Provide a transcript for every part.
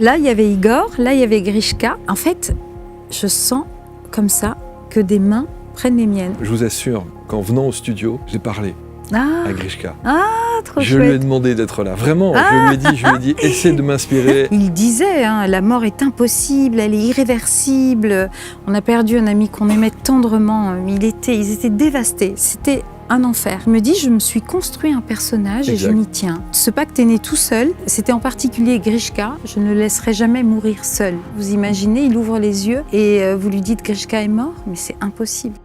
Là, il y avait Igor, là, il y avait Grishka. En fait, je sens comme ça que des mains prennent les miennes. Je vous assure qu'en venant au studio, j'ai parlé à Grishka. Trop je chouette. lui ai demandé d'être là. Vraiment, je lui ai dit, essaie de m'inspirer. Il disait, la mort est impossible, elle est irréversible. On a perdu un ami qu'on aimait tendrement. Ils étaient dévastés. C'était un enfer. Je me dis, je me suis construit un personnage et je m'y tiens. Ce pacte est né tout seul. C'était en particulier Grishka. Je ne le laisserai jamais mourir seul. Vous imaginez, il ouvre les yeux et vous lui dites Grishka est mort, mais c'est impossible.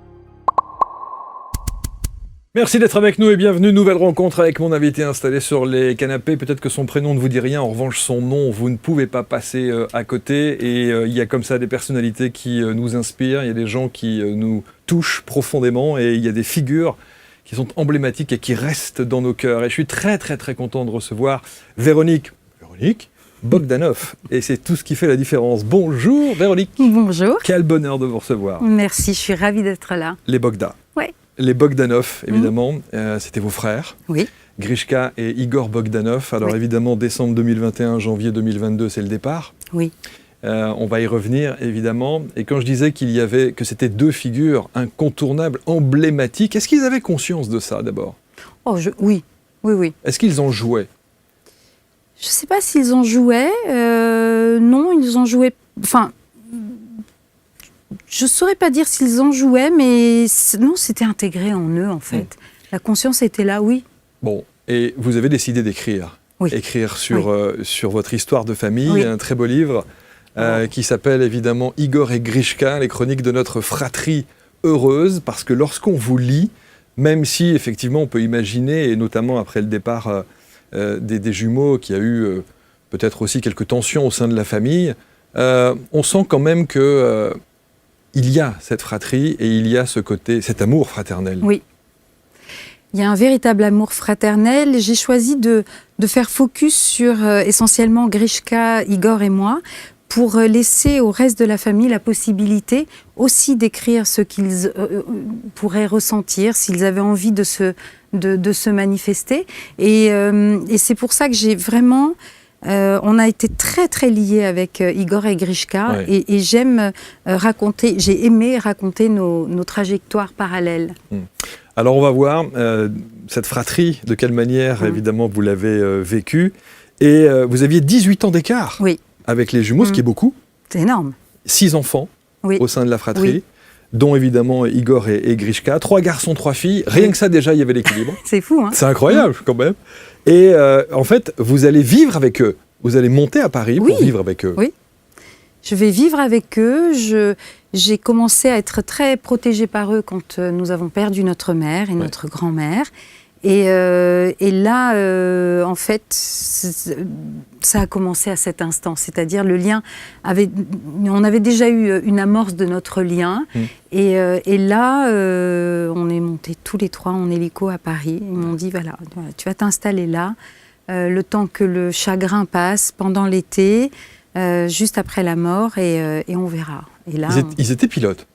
Merci d'être avec nous et bienvenue. Nouvelle rencontre avec mon invité installé sur les canapés. Peut-être que son prénom ne vous dit rien, en revanche son nom, vous ne pouvez pas passer à côté. Et il y a comme ça des personnalités qui nous inspirent, il y a des gens qui nous touchent profondément et il y a des figures qui sont emblématiques et qui restent dans nos cœurs. Et je suis très content de recevoir Véronique Bogdanov. Et c'est tout ce qui fait la différence. Bonjour Véronique. Bonjour. Quel bonheur de vous recevoir. Merci, je suis ravie d'être là. Les Bogda. Ouais. Les Bogdanov, évidemment, c'était vos frères. Oui. Grishka et Igor Bogdanov. Alors évidemment, décembre 2021, janvier 2022, c'est le départ. Oui. On va y revenir, évidemment. Et quand je disais que c'était deux figures incontournables, emblématiques, est-ce qu'ils avaient conscience de ça, d'abord ? Oui. Est-ce qu'ils en jouaient ? Je ne sais pas s'ils en jouaient. Non, ils en jouaient... Enfin, je ne saurais pas dire s'ils en jouaient, mais non, c'était intégré en eux, en fait. La conscience était là, oui. Bon, et vous avez décidé d'écrire. Oui. Écrire sur votre histoire de famille, oui. Un très beau livre qui s'appelle évidemment Igor et Grishka, les chroniques de notre fratrie heureuse, parce que lorsqu'on vous lit, même si effectivement on peut imaginer, et notamment après le départ des jumeaux, qu'il y a eu peut-être aussi quelques tensions au sein de la famille, on sent quand même que il y a cette fratrie et il y a cet amour fraternel. Oui. Il y a un véritable amour fraternel. J'ai choisi de faire focus sur essentiellement Grishka, Igor et moi, pour laisser au reste de la famille la possibilité aussi d'écrire ce qu'ils pourraient ressentir, s'ils avaient envie de se manifester. Et c'est pour ça que j'ai vraiment... on a été très liés avec Igor et Grishka, et j'aime j'ai aimé raconter nos trajectoires parallèles. Alors on va voir cette fratrie, de quelle manière évidemment vous l'avez vécue. Et vous aviez 18 ans d'écart avec les jumeaux, ce qui est beaucoup. C'est énorme. 6 enfants au sein de la fratrie, dont évidemment Igor et Grishka. 3 garçons, 3 filles. Rien que ça déjà, il y avait l'équilibre. C'est fou, hein. C'est incroyable quand même. Et en fait, vous allez vivre avec eux. Vous allez monter à Paris pour vivre avec eux. Oui, je vais vivre avec eux. J'ai commencé à être très protégée par eux quand nous avons perdu notre mère et notre grand-mère. Et là, en fait, ça a commencé à cet instant. C'est-à-dire le lien on avait déjà eu une amorce de notre lien. Et là, on est montés tous les 3 en hélico à Paris. Ils m'ont dit, voilà, tu vas t'installer là. Le temps que le chagrin passe, pendant l'été, juste après la mort, et on verra. Et là, ils étaient pilotes.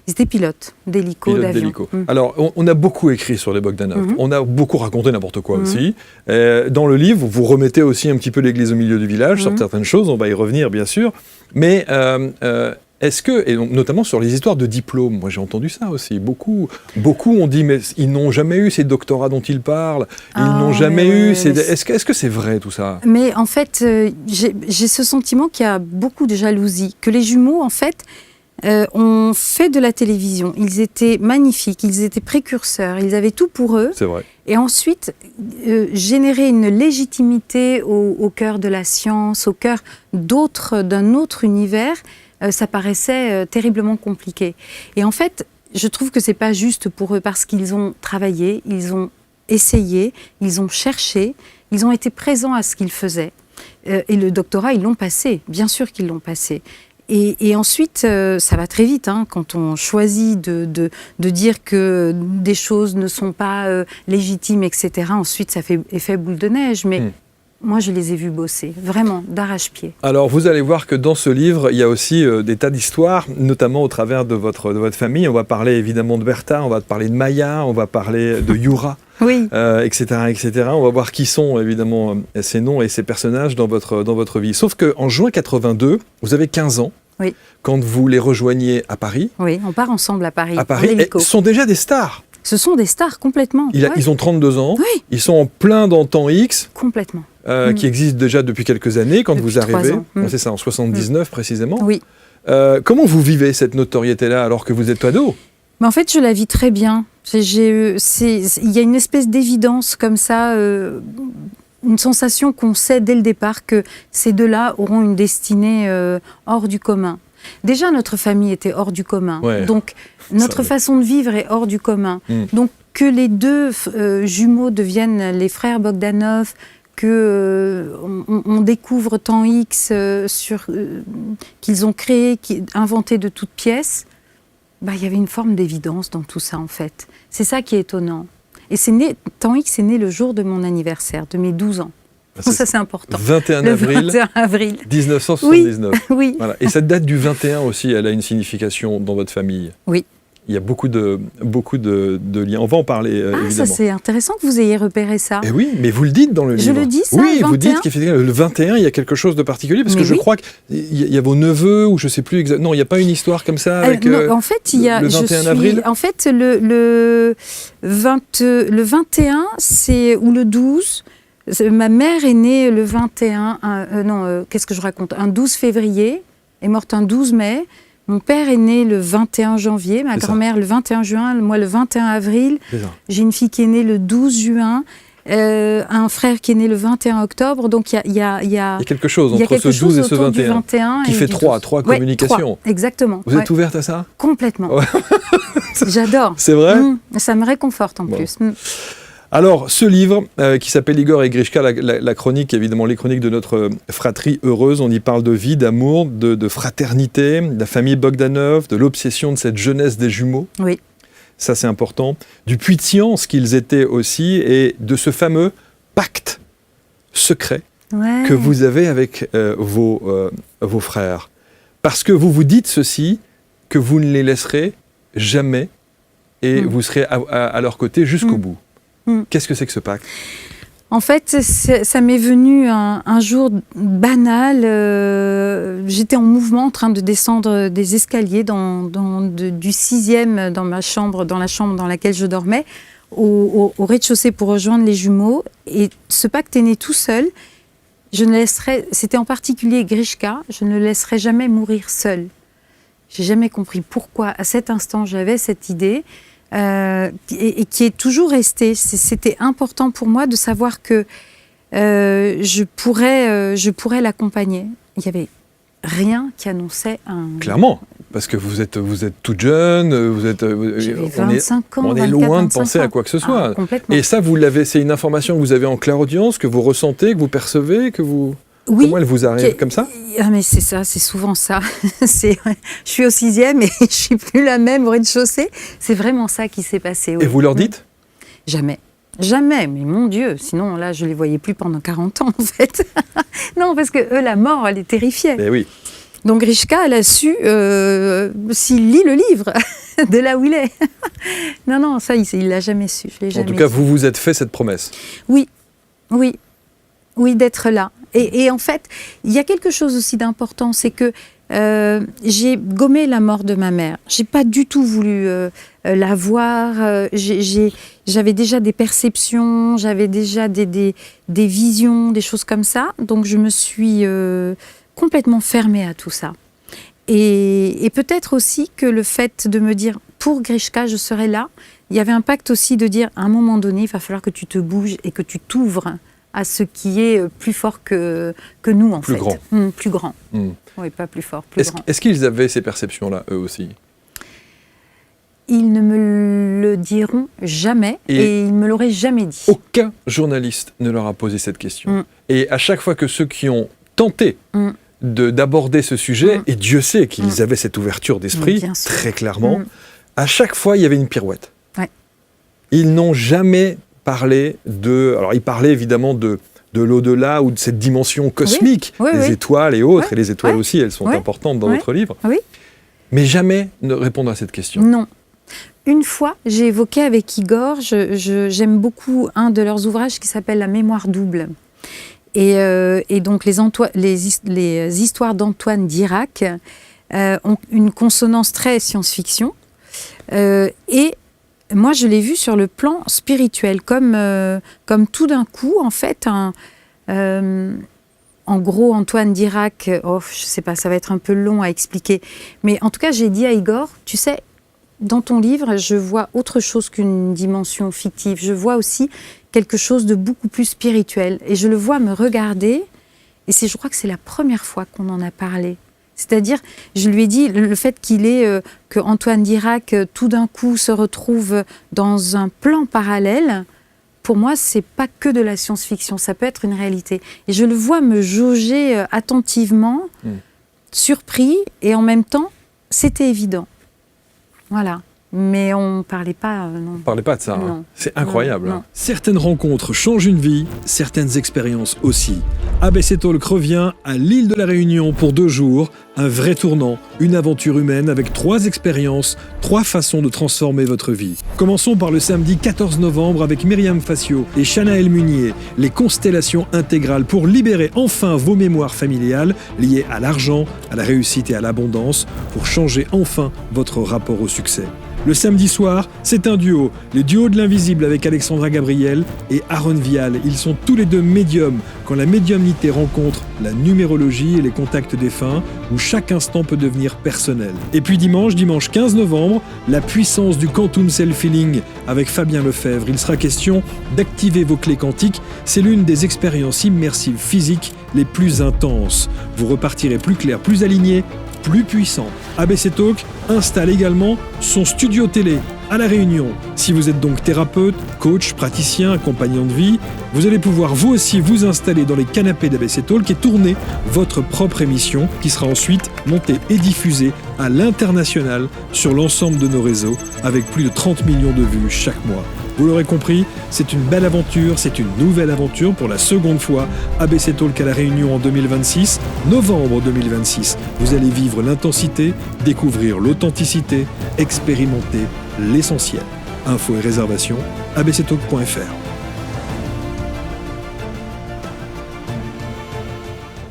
Ils étaient pilotes d'avion. Alors, on a beaucoup écrit sur les Bogdanov. On a beaucoup raconté n'importe quoi aussi. Dans le livre, vous remettez aussi un petit peu l'église au milieu du village sur certaines choses. On va y revenir, bien sûr. Mais est-ce que, et notamment sur les histoires de diplômes, moi j'ai entendu ça aussi. Beaucoup ont dit, mais ils n'ont jamais eu ces doctorats dont ils parlent. Ils n'ont jamais eu. Est-ce que c'est vrai tout ça ? Mais en fait, j'ai ce sentiment qu'il y a beaucoup de jalousie. Que les jumeaux, en fait, ont fait de la télévision. Ils étaient magnifiques, ils étaient précurseurs, ils avaient tout pour eux. C'est vrai. Et ensuite, générer une légitimité au cœur de la science, au cœur d'un autre univers, ça paraissait terriblement compliqué. Et en fait, je trouve que c'est pas juste pour eux parce qu'ils ont travaillé, ils ont essayé, ils ont cherché, ils ont été présents à ce qu'ils faisaient. Et le doctorat, ils l'ont passé, bien sûr qu'ils l'ont passé. Et ensuite, ça va très vite, hein, quand on choisit de dire que des choses ne sont pas légitimes, etc. Ensuite, ça fait effet boule de neige. Mais moi, je les ai vus bosser, vraiment, d'arrache-pied. Alors, vous allez voir que dans ce livre, il y a aussi des tas d'histoires, notamment au travers de votre famille. On va parler évidemment de Bertha, on va parler de Maya, on va parler de Yura, Oui. etc., etc. On va voir qui sont évidemment ces noms et ces personnages dans votre vie. Sauf qu'en juin 82, vous avez 15 ans. Oui. Quand vous les rejoignez à Paris. Oui, on part ensemble à Paris. Ce sont déjà des stars. Ce sont des stars, complètement. Ils ont 32 ans. Oui. Ils sont en plein dans Temps X. Complètement. Qui existe déjà depuis quelques années quand depuis vous arrivez. 3 ans. C'est ça, en 79 précisément. Oui. Comment vous vivez cette notoriété-là alors que vous êtes ado ? Mais en fait, je la vis très bien. Il y a une espèce d'évidence comme ça, une sensation qu'on sait dès le départ que ces deux-là auront une destinée hors du commun. Déjà, notre famille était hors du commun. Ouais. Donc, notre façon de vivre est hors du commun. Donc, que les deux jumeaux deviennent les frères Bogdanov, qu'on découvre Temps X qu'ils ont créé, inventé de toutes pièces, il y avait une forme d'évidence dans tout ça, en fait. C'est ça qui est étonnant. Et Temps X est né le jour de mon anniversaire, de mes 12 ans. Ça, c'est important. 21 avril 1979. Oui. Voilà. Et cette date du 21 aussi, elle a une signification dans votre famille. Oui. Il y a beaucoup de liens. On va en parler, évidemment. Ça, c'est intéressant que vous ayez repéré ça. Et oui, mais vous le dites dans le livre. Je le dis, ça, oui, le 21. Vous dites qu'effectivement, le 21, il y a quelque chose de particulier, parce que je crois qu'il y a vos neveux, ou je ne sais plus exactement. Non, il n'y a pas une histoire comme ça avec non, en fait, il y a, le 21 avril. En fait, le 21, ou le 12... Ma mère est née le 21... qu'est-ce que je raconte ? Un 12 février, est morte un 12 mai... Mon père est né le 21 janvier, ma grand-mère le 21 juin, moi le 21 avril. J'ai une fille qui est née le 12 juin, un frère qui est né le 21 octobre. Donc il y a quelque chose entre ce 12 et ce 21 qui fait 3 communications. 3, exactement. Vous êtes ouverte à ça ? Complètement. Ouais. J'adore. C'est vrai ? Ça me réconforte en plus. Alors, ce livre qui s'appelle Igor et Grishka, la chronique, évidemment, les chroniques de notre fratrie heureuse, on y parle de vie, d'amour, de fraternité, de la famille Bogdanov, de l'obsession de cette jeunesse des jumeaux. Oui. Ça, c'est important. Du puits de science qu'ils étaient aussi, et de ce fameux pacte secret que vous avez avec vos frères. Parce que vous vous dites ceci, que vous ne les laisserez jamais, et vous serez à leur côté jusqu'au bout. Qu'est-ce que c'est que ce pacte ? En fait, ça m'est venu un jour banal. J'étais en mouvement, en train de descendre des escaliers du 6e dans la chambre dans laquelle je dormais, au rez-de-chaussée pour rejoindre les jumeaux. Et ce pacte est né tout seul. C'était en particulier Grishka, je ne le laisserai jamais mourir seul. J'ai jamais compris pourquoi, à cet instant, j'avais cette idée. Et qui est toujours resté. C'était important pour moi de savoir que je pourrais l'accompagner. Il n'y avait rien qui annonçait un... Clairement, parce que vous êtes toute jeune, j'avais 25 ans, on est loin de penser à quoi que ce soit. Complètement. Et ça, c'est une information que vous avez en clairaudience, que vous ressentez, que vous percevez, que vous... Oui. Comment elle vous arrive comme ça ? Mais c'est ça, c'est souvent ça. Je suis au 6e et je ne suis plus la même au rez-de-chaussée. C'est vraiment ça qui s'est passé. Oui. Et vous leur dites ? Jamais. Jamais, mais mon Dieu, sinon là, je ne les voyais plus pendant 40 ans en fait. Non, parce que eux, la mort, elle les terrifiait. Eh oui. Donc Grishka, elle a su s'il lit le livre, de là où il est. Non, ça, il ne l'a jamais su. Je l'ai jamais En tout cas, su. vous vous êtes fait cette promesse. Oui, d'être là. Et en fait, il y a quelque chose aussi d'important, c'est que j'ai gommé la mort de ma mère. J'ai pas du tout voulu la voir. J'avais déjà des perceptions, j'avais déjà des visions, des choses comme ça. Donc je me suis complètement fermée à tout ça. Et peut-être aussi que le fait de me dire, pour Grishka, je serai là, il y avait un pacte aussi de dire, à un moment donné, il va falloir que tu te bouges et que tu t'ouvres à ce qui est plus fort que nous, en fait. Plus grand. Oui, pas plus fort, plus grand. Est-ce qu'ils avaient ces perceptions-là, eux aussi ? Ils ne me le diront jamais et ils ne me l'auraient jamais dit. Aucun journaliste ne leur a posé cette question. Et à chaque fois que ceux qui ont tenté d'aborder ce sujet, et Dieu sait qu'ils avaient cette ouverture d'esprit, très clairement, à chaque fois, il y avait une pirouette. Ouais. Ils n'ont jamais parler de... Alors, il parlait évidemment de de l'au-delà ou de cette dimension cosmique, des étoiles et autres, et les étoiles aussi, elles sont importantes dans votre livre. Oui. Mais jamais ne répondre à cette question. Non. Une fois, j'ai évoqué avec Igor, j'aime beaucoup un de leurs ouvrages qui s'appelle La mémoire double. Et donc les histoires d'Antoine Dirac ont une consonance très science-fiction. Et moi, je l'ai vu sur le plan spirituel, comme tout d'un coup, en fait, en gros, Antoine Dirac, je sais pas, ça va être un peu long à expliquer, mais en tout cas, j'ai dit à Igor, tu sais, dans ton livre, je vois autre chose qu'une dimension fictive. Je vois aussi quelque chose de beaucoup plus spirituel. Et je le vois me regarder, et je crois que c'est la première fois qu'on en a parlé. C'est-à-dire, je lui ai dit, le fait que Antoine Dirac, tout d'un coup, se retrouve dans un plan parallèle, pour moi, c'est pas que de la science-fiction, ça peut être une réalité. Et je le vois me jauger attentivement, surpris, et en même temps, c'était évident. Voilà. Mais on ne parlait pas... non. On ne parlait pas de ça. Hein. C'est incroyable. Non. Certaines rencontres changent une vie, certaines expériences aussi. ABC Talk revient à l'île de la Réunion pour 2 jours. Un vrai tournant, une aventure humaine avec 3 expériences, 3 façons de transformer votre vie. Commençons par le samedi 14 novembre avec Myriam Facio et Chanaël Munier. Les constellations intégrales pour libérer enfin vos mémoires familiales liées à l'argent, à la réussite et à l'abondance pour changer enfin votre rapport au succès. Le samedi soir, c'est un duo, les duos de l'invisible avec Alexandra Gabriel et Aaron Vial. Ils sont tous les deux médiums quand la médiumnité rencontre la numérologie et les contacts défunts, où chaque instant peut devenir personnel. Et puis dimanche 15 novembre, la puissance du Quantum Self-Healing avec Fabien Lefebvre. Il sera question d'activer vos clés quantiques. C'est l'une des expériences immersives physiques les plus intenses. Vous repartirez plus clair, plus aligné, plus puissant. ABC Talk installe également son studio télé à La Réunion. Si vous êtes donc thérapeute, coach, praticien, accompagnant de vie, vous allez pouvoir vous aussi vous installer dans les canapés d'ABC Talk et tourner votre propre émission qui sera ensuite montée et diffusée à l'international sur l'ensemble de nos réseaux avec plus de 30 millions de vues chaque mois. Vous l'aurez compris, c'est une belle aventure, c'est une nouvelle aventure pour la seconde fois. ABC Talk à La Réunion en 2026, novembre 2026. Vous allez vivre l'intensité, découvrir l'authenticité, expérimenter l'essentiel. Infos et réservations, abctalk.fr.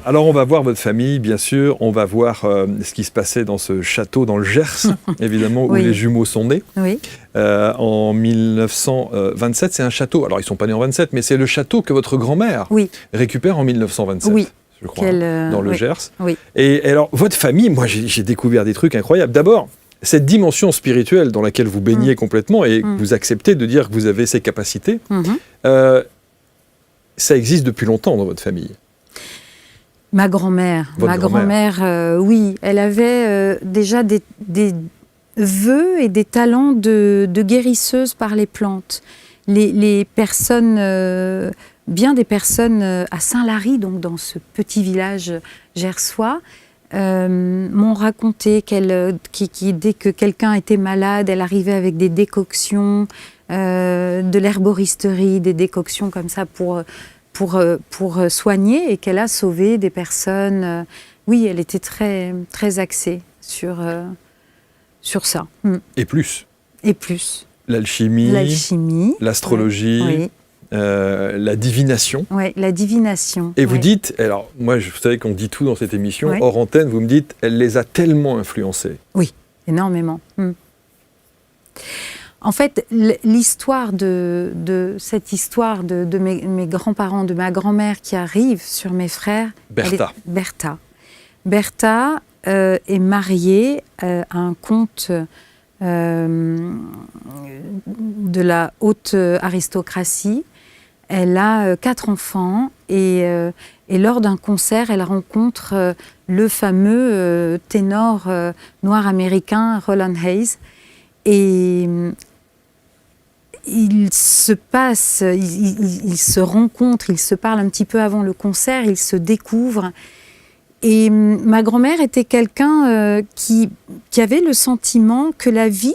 Alors on va voir votre famille, bien sûr, on va voir ce qui se passait dans ce château dans le Gers, évidemment, où les jumeaux sont nés. Oui. En 1927, c'est un château, alors ils ne sont pas nés en 27, mais c'est le château que votre grand-mère récupère en 1927. Oui. Je crois, dans le Gers. Oui. Et alors, votre famille, moi j'ai découvert des trucs incroyables. D'abord, cette dimension spirituelle dans laquelle vous baignez complètement et que vous acceptez de dire que vous avez ces capacités, ça existe depuis longtemps dans votre famille. Ma grand-mère, oui, elle avait déjà des vœux et des talents de guérisseuse par les plantes. Les personnes, bien des personnes à Saint-Lary, donc dans ce petit village gersois, m'ont raconté dès que quelqu'un était malade, elle arrivait avec des décoctions, de l'herboristerie, des décoctions comme ça pour soigner, et qu'elle a sauvé des personnes. Oui, elle était très, très axée sur ça. Et plus. L'alchimie, l'astrologie, la divination. Oui, la divination. Et vous dites, alors moi, vous savez qu'on dit tout dans cette émission, hors antenne, vous me dites, elle les a tellement influencés. Oui, énormément. En fait, l'histoire cette histoire de mes grands-parents, de ma grand-mère qui arrive sur mes frères... Bertha. Bertha est mariée à un comte de la haute aristocratie. Elle a 4 enfants et lors d'un concert, elle rencontre le fameux ténor noir américain Roland Hayes. Et ils se rencontrent, ils se parlent un petit peu avant le concert, ils se découvrent. Et ma grand-mère était quelqu'un qui avait le sentiment que la vie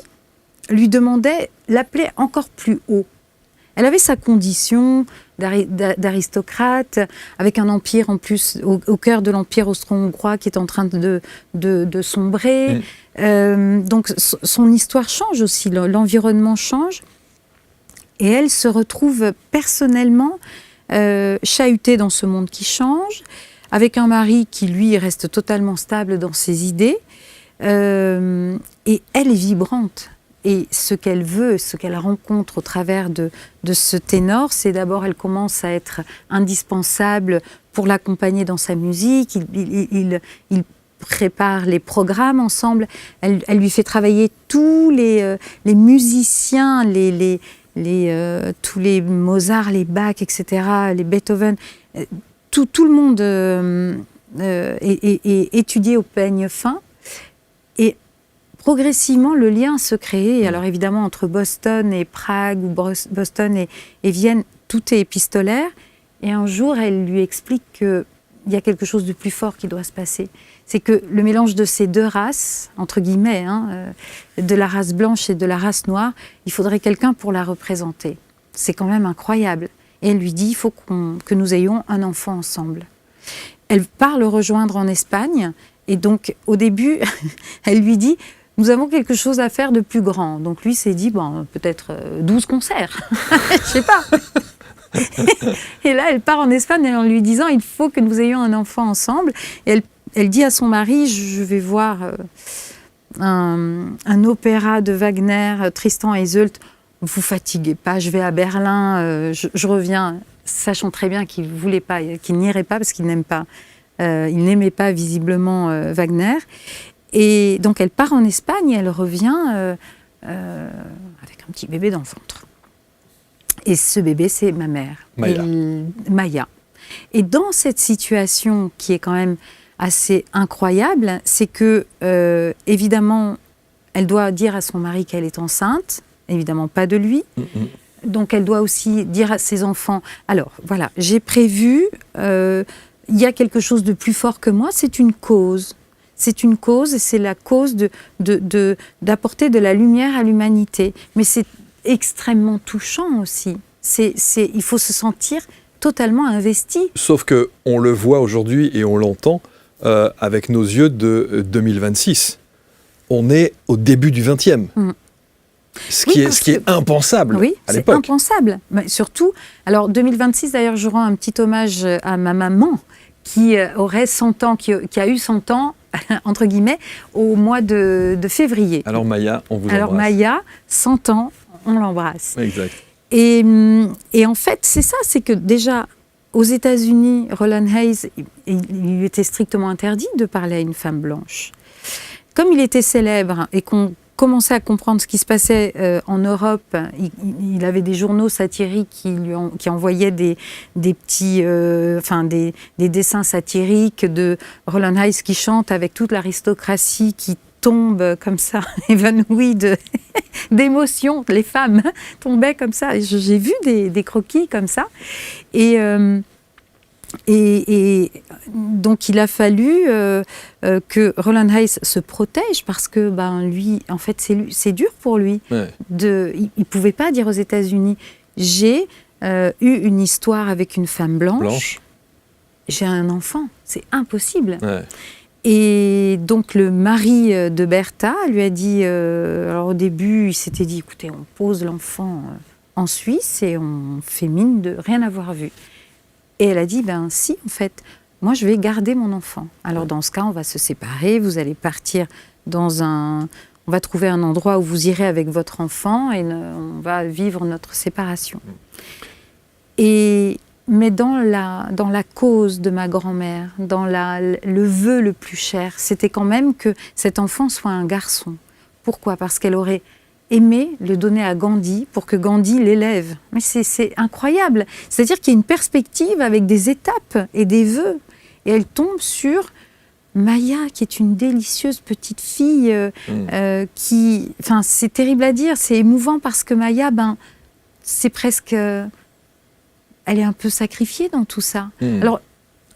lui demandait, l'appelait encore plus haut. Elle avait sa condition d'aristocrate, avec un empire en plus, au cœur de l'empire austro-hongrois qui est en train de sombrer. Donc son histoire change aussi, l'environnement change. Et elle se retrouve personnellement chahutée dans ce monde qui change, avec un mari qui, lui, reste totalement stable dans ses idées. Et elle est vibrante. Et ce qu'elle veut, ce qu'elle rencontre au travers de ce ténor, c'est d'abord, elle commence à être indispensable pour l'accompagner dans sa musique. Il prépare les programmes ensemble. Elle lui fait travailler tous les musiciens, tous les Mozart, les Bach, etc., les Beethoven. Tout le monde est étudié au peigne fin. Et progressivement, le lien se crée. Alors évidemment, entre Boston et Prague, ou Boston et Vienne, tout est épistolaire. Et un jour, elle lui explique qu'il y a quelque chose de plus fort qui doit se passer. C'est que le mélange de ces deux races, entre guillemets, de la race blanche et de la race noire, il faudrait quelqu'un pour la représenter. C'est quand même incroyable. Et elle lui dit, il faut que nous ayons un enfant ensemble. Elle part le rejoindre en Espagne. Et donc, au début, elle lui dit, nous avons quelque chose à faire de plus grand. Donc lui s'est dit, bon, peut-être 12 concerts. Je sais pas. Et là, elle part en Espagne en lui disant, il faut que nous ayons un enfant ensemble. Et elle dit à son mari, je vais voir un opéra de Wagner, Tristan et Isolde. Vous fatiguez pas, je vais à Berlin, je reviens, sachant très bien qu'il voulait pas, qu'il n'irait pas parce qu'il n'aime pas. Il n'aimait pas visiblement Wagner. Et donc elle part en Espagne et elle revient avec un petit bébé dans le ventre. Et ce bébé, c'est ma mère, Maya. Et dans cette situation qui est quand même assez incroyable, c'est que, évidemment, elle doit dire à son mari qu'elle est enceinte, évidemment pas de lui. Donc elle doit aussi dire à ses enfants, alors voilà, j'ai prévu, il y a quelque chose de plus fort que moi, c'est une cause. C'est une cause et c'est la cause d'apporter de la lumière à l'humanité. Mais c'est extrêmement touchant aussi. Il faut se sentir totalement investi. Sauf qu'on le voit aujourd'hui et on l'entend avec nos yeux de 2026. On est au début du 20e. Ce qui est impensable à l'époque. Oui, c'est impensable. Mais surtout, alors 2026, d'ailleurs, je rends un petit hommage à ma maman qui aurait 100 ans, qui a eu 100 ans, entre guillemets, au mois de février. Alors Maya, on vous embrasse. Alors Maya, 100 ans, on l'embrasse. Exact. Et en fait, c'est ça, c'est que déjà, aux États-Unis, Roland Hayes, il lui était strictement interdit de parler à une femme blanche. Comme il était célèbre et qu'on commençait à comprendre ce qui se passait en Europe, il avait des journaux satiriques qui envoyaient des petits, des dessins satiriques de Roland Hayes qui chante avec toute l'aristocratie qui tombe comme ça, évanouie d'émotion. Les femmes tombaient comme ça. J'ai vu des croquis comme ça. Et donc, il a fallu que Roland Hayes se protège parce que, lui, en fait, c'est dur pour lui. Ouais. Il ne pouvait pas dire aux États-Unis « J'ai eu une histoire avec une femme blanche. J'ai un enfant. » C'est impossible. Ouais. Et donc, le mari de Bertha lui a dit... alors, au début, il s'était dit « Écoutez, on pose l'enfant en Suisse et on fait mine de rien avoir vu. » Et elle a dit, si, en fait, moi, je vais garder mon enfant. Alors, dans ce cas, on va se séparer, vous allez partir on va trouver un endroit où vous irez avec votre enfant et on va vivre notre séparation. Mais dans la cause de ma grand-mère, dans le vœu le plus cher, c'était quand même que cet enfant soit un garçon. Pourquoi ? Parce qu'elle aurait aimé le donner à Gandhi pour que Gandhi l'élève. Mais c'est incroyable. C'est-à-dire qu'il y a une perspective avec des étapes et des vœux. Et elle tombe sur Maya, qui est une délicieuse petite fille qui... Enfin, c'est terrible à dire, c'est émouvant parce que Maya, c'est presque... elle est un peu sacrifiée dans tout ça. Alors,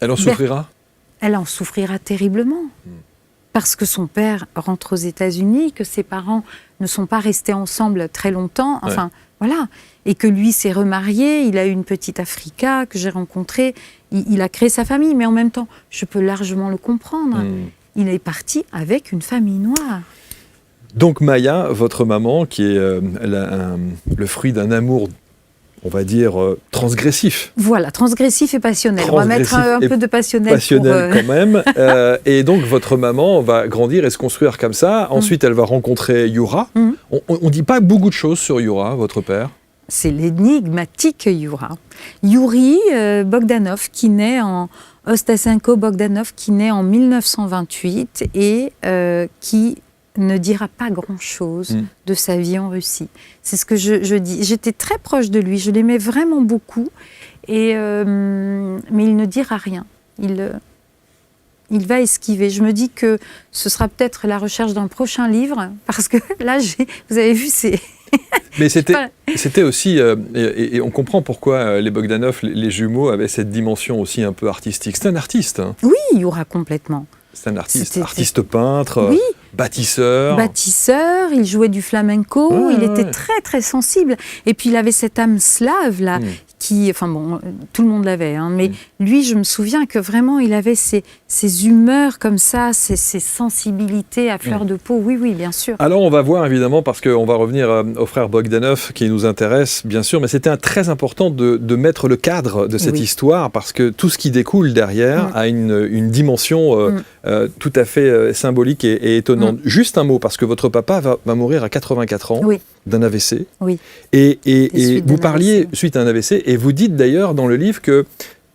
elle en souffrira ? Elle en souffrira terriblement. Parce que son père rentre aux États-Unis, que ses parents ne sont pas restés ensemble très longtemps. Enfin, moi, Voilà. Et que lui s'est remarié, il a eu une petite Africa que j'ai rencontrée, il a créé sa famille, mais en même temps, je peux largement le comprendre. Il est parti avec une famille noire. Donc Maya, votre maman, qui est le fruit d'un amour, on va dire, transgressif. Voilà, transgressif et passionnel. On va mettre un peu de passionnel. Passionnel quand même. Et donc votre maman va grandir et se construire comme ça. Ensuite, elle va rencontrer Youra. On ne dit pas beaucoup de choses sur Youra, votre père. C'est l'énigmatique Youra. Youri Bogdanov, qui naît en Ostasenko Bogdanov, qui naît en 1928 et qui ne dira pas grand-chose de sa vie en Russie. C'est ce que je dis. J'étais très proche de lui, je l'aimais vraiment beaucoup, mais il ne dira rien. Il va esquiver. Je me dis que ce sera peut-être la recherche d'un prochain livre, parce que là, vous avez vu, c'est... Mais c'était aussi, et on comprend pourquoi les Bogdanov, les jumeaux, avaient cette dimension aussi un peu artistique. C'est un artiste. Hein. Oui, Youra, complètement. C'est un artiste, artiste peintre, oui. Bâtisseur. Bâtisseur, il jouait du flamenco, il était très très sensible. Et puis il avait cette âme slave là, qui, enfin bon, tout le monde l'avait, hein, mais lui, je me souviens que vraiment il avait ces humeurs comme ça, ces sensibilités à fleur de peau. Oui, oui, bien sûr. Alors on va voir évidemment, parce qu'on va revenir aux frères Bogdanov qui nous intéressent, bien sûr, mais c'était très important de mettre le cadre de cette histoire, parce que tout ce qui découle derrière a une dimension tout à fait symbolique et étonnante. Juste un mot, parce que votre papa va mourir à 84 ans d'un AVC. Oui. Et vous parliez suite à un AVC, et vous dites d'ailleurs dans le livre que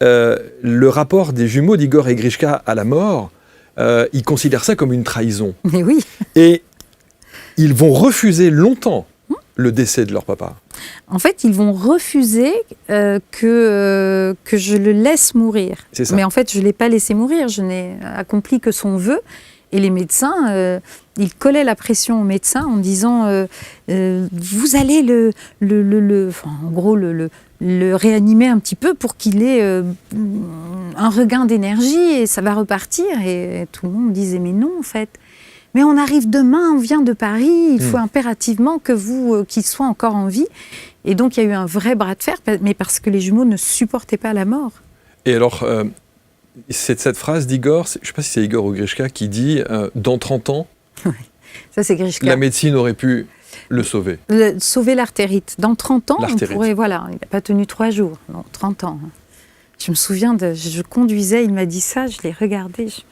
le rapport des jumeaux d'Igor et Grishka à la mort, ils considèrent ça comme une trahison. Mais oui. Et ils vont refuser longtemps le décès de leur papa. En fait, ils vont refuser que je le laisse mourir. C'est ça. Mais en fait, je ne l'ai pas laissé mourir, je n'ai accompli que son vœu. Et les médecins, ils collaient la pression aux médecins en disant vous allez en gros le réanimer un petit peu pour qu'il ait un regain d'énergie et ça va repartir. Et tout le monde disait mais non en fait. Mais on arrive demain, on vient de Paris, il faut impérativement qu'il soit encore en vie. Et donc il y a eu un vrai bras de fer, mais parce que les jumeaux ne supportaient pas la mort. Et alors, c'est cette phrase d'Igor, je ne sais pas si c'est Igor ou Grishka, qui dit dans 30 ans, ça c'est Grishka. La médecine aurait pu le sauver. Sauver l'artérite. Dans 30 ans, on pourrait, voilà, il n'a pas tenu 3 jours, non, 30 ans. Je me souviens, je conduisais, il m'a dit ça, je l'ai regardé, je me dis,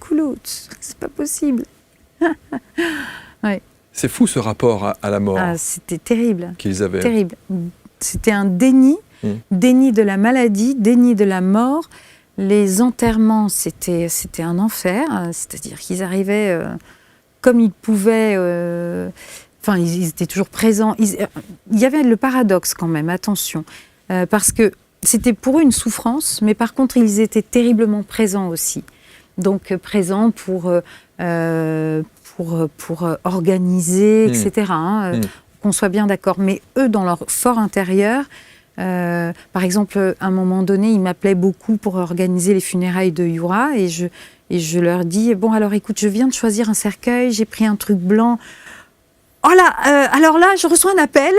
Koulout, c'est pas possible. Ouais. C'est fou ce rapport à la mort. C'était terrible. Qu'ils avaient. Terrible. C'était un déni de la maladie, déni de la mort. Les enterrements, c'était un enfer. C'est-à-dire qu'ils arrivaient comme ils pouvaient. Enfin, ils étaient toujours présents. Il y avait le paradoxe quand même, attention. Parce que c'était pour eux une souffrance, mais par contre, ils étaient terriblement présents aussi. Donc, présents pour organiser, etc. Qu'on soit bien d'accord. Mais eux, dans leur fort intérieur, par exemple, à un moment donné, ils m'appelaient beaucoup pour organiser les funérailles de Youra et je leur dis, bon, alors écoute, je viens de choisir un cercueil, j'ai pris un truc blanc. Oh là, alors là, je reçois un appel.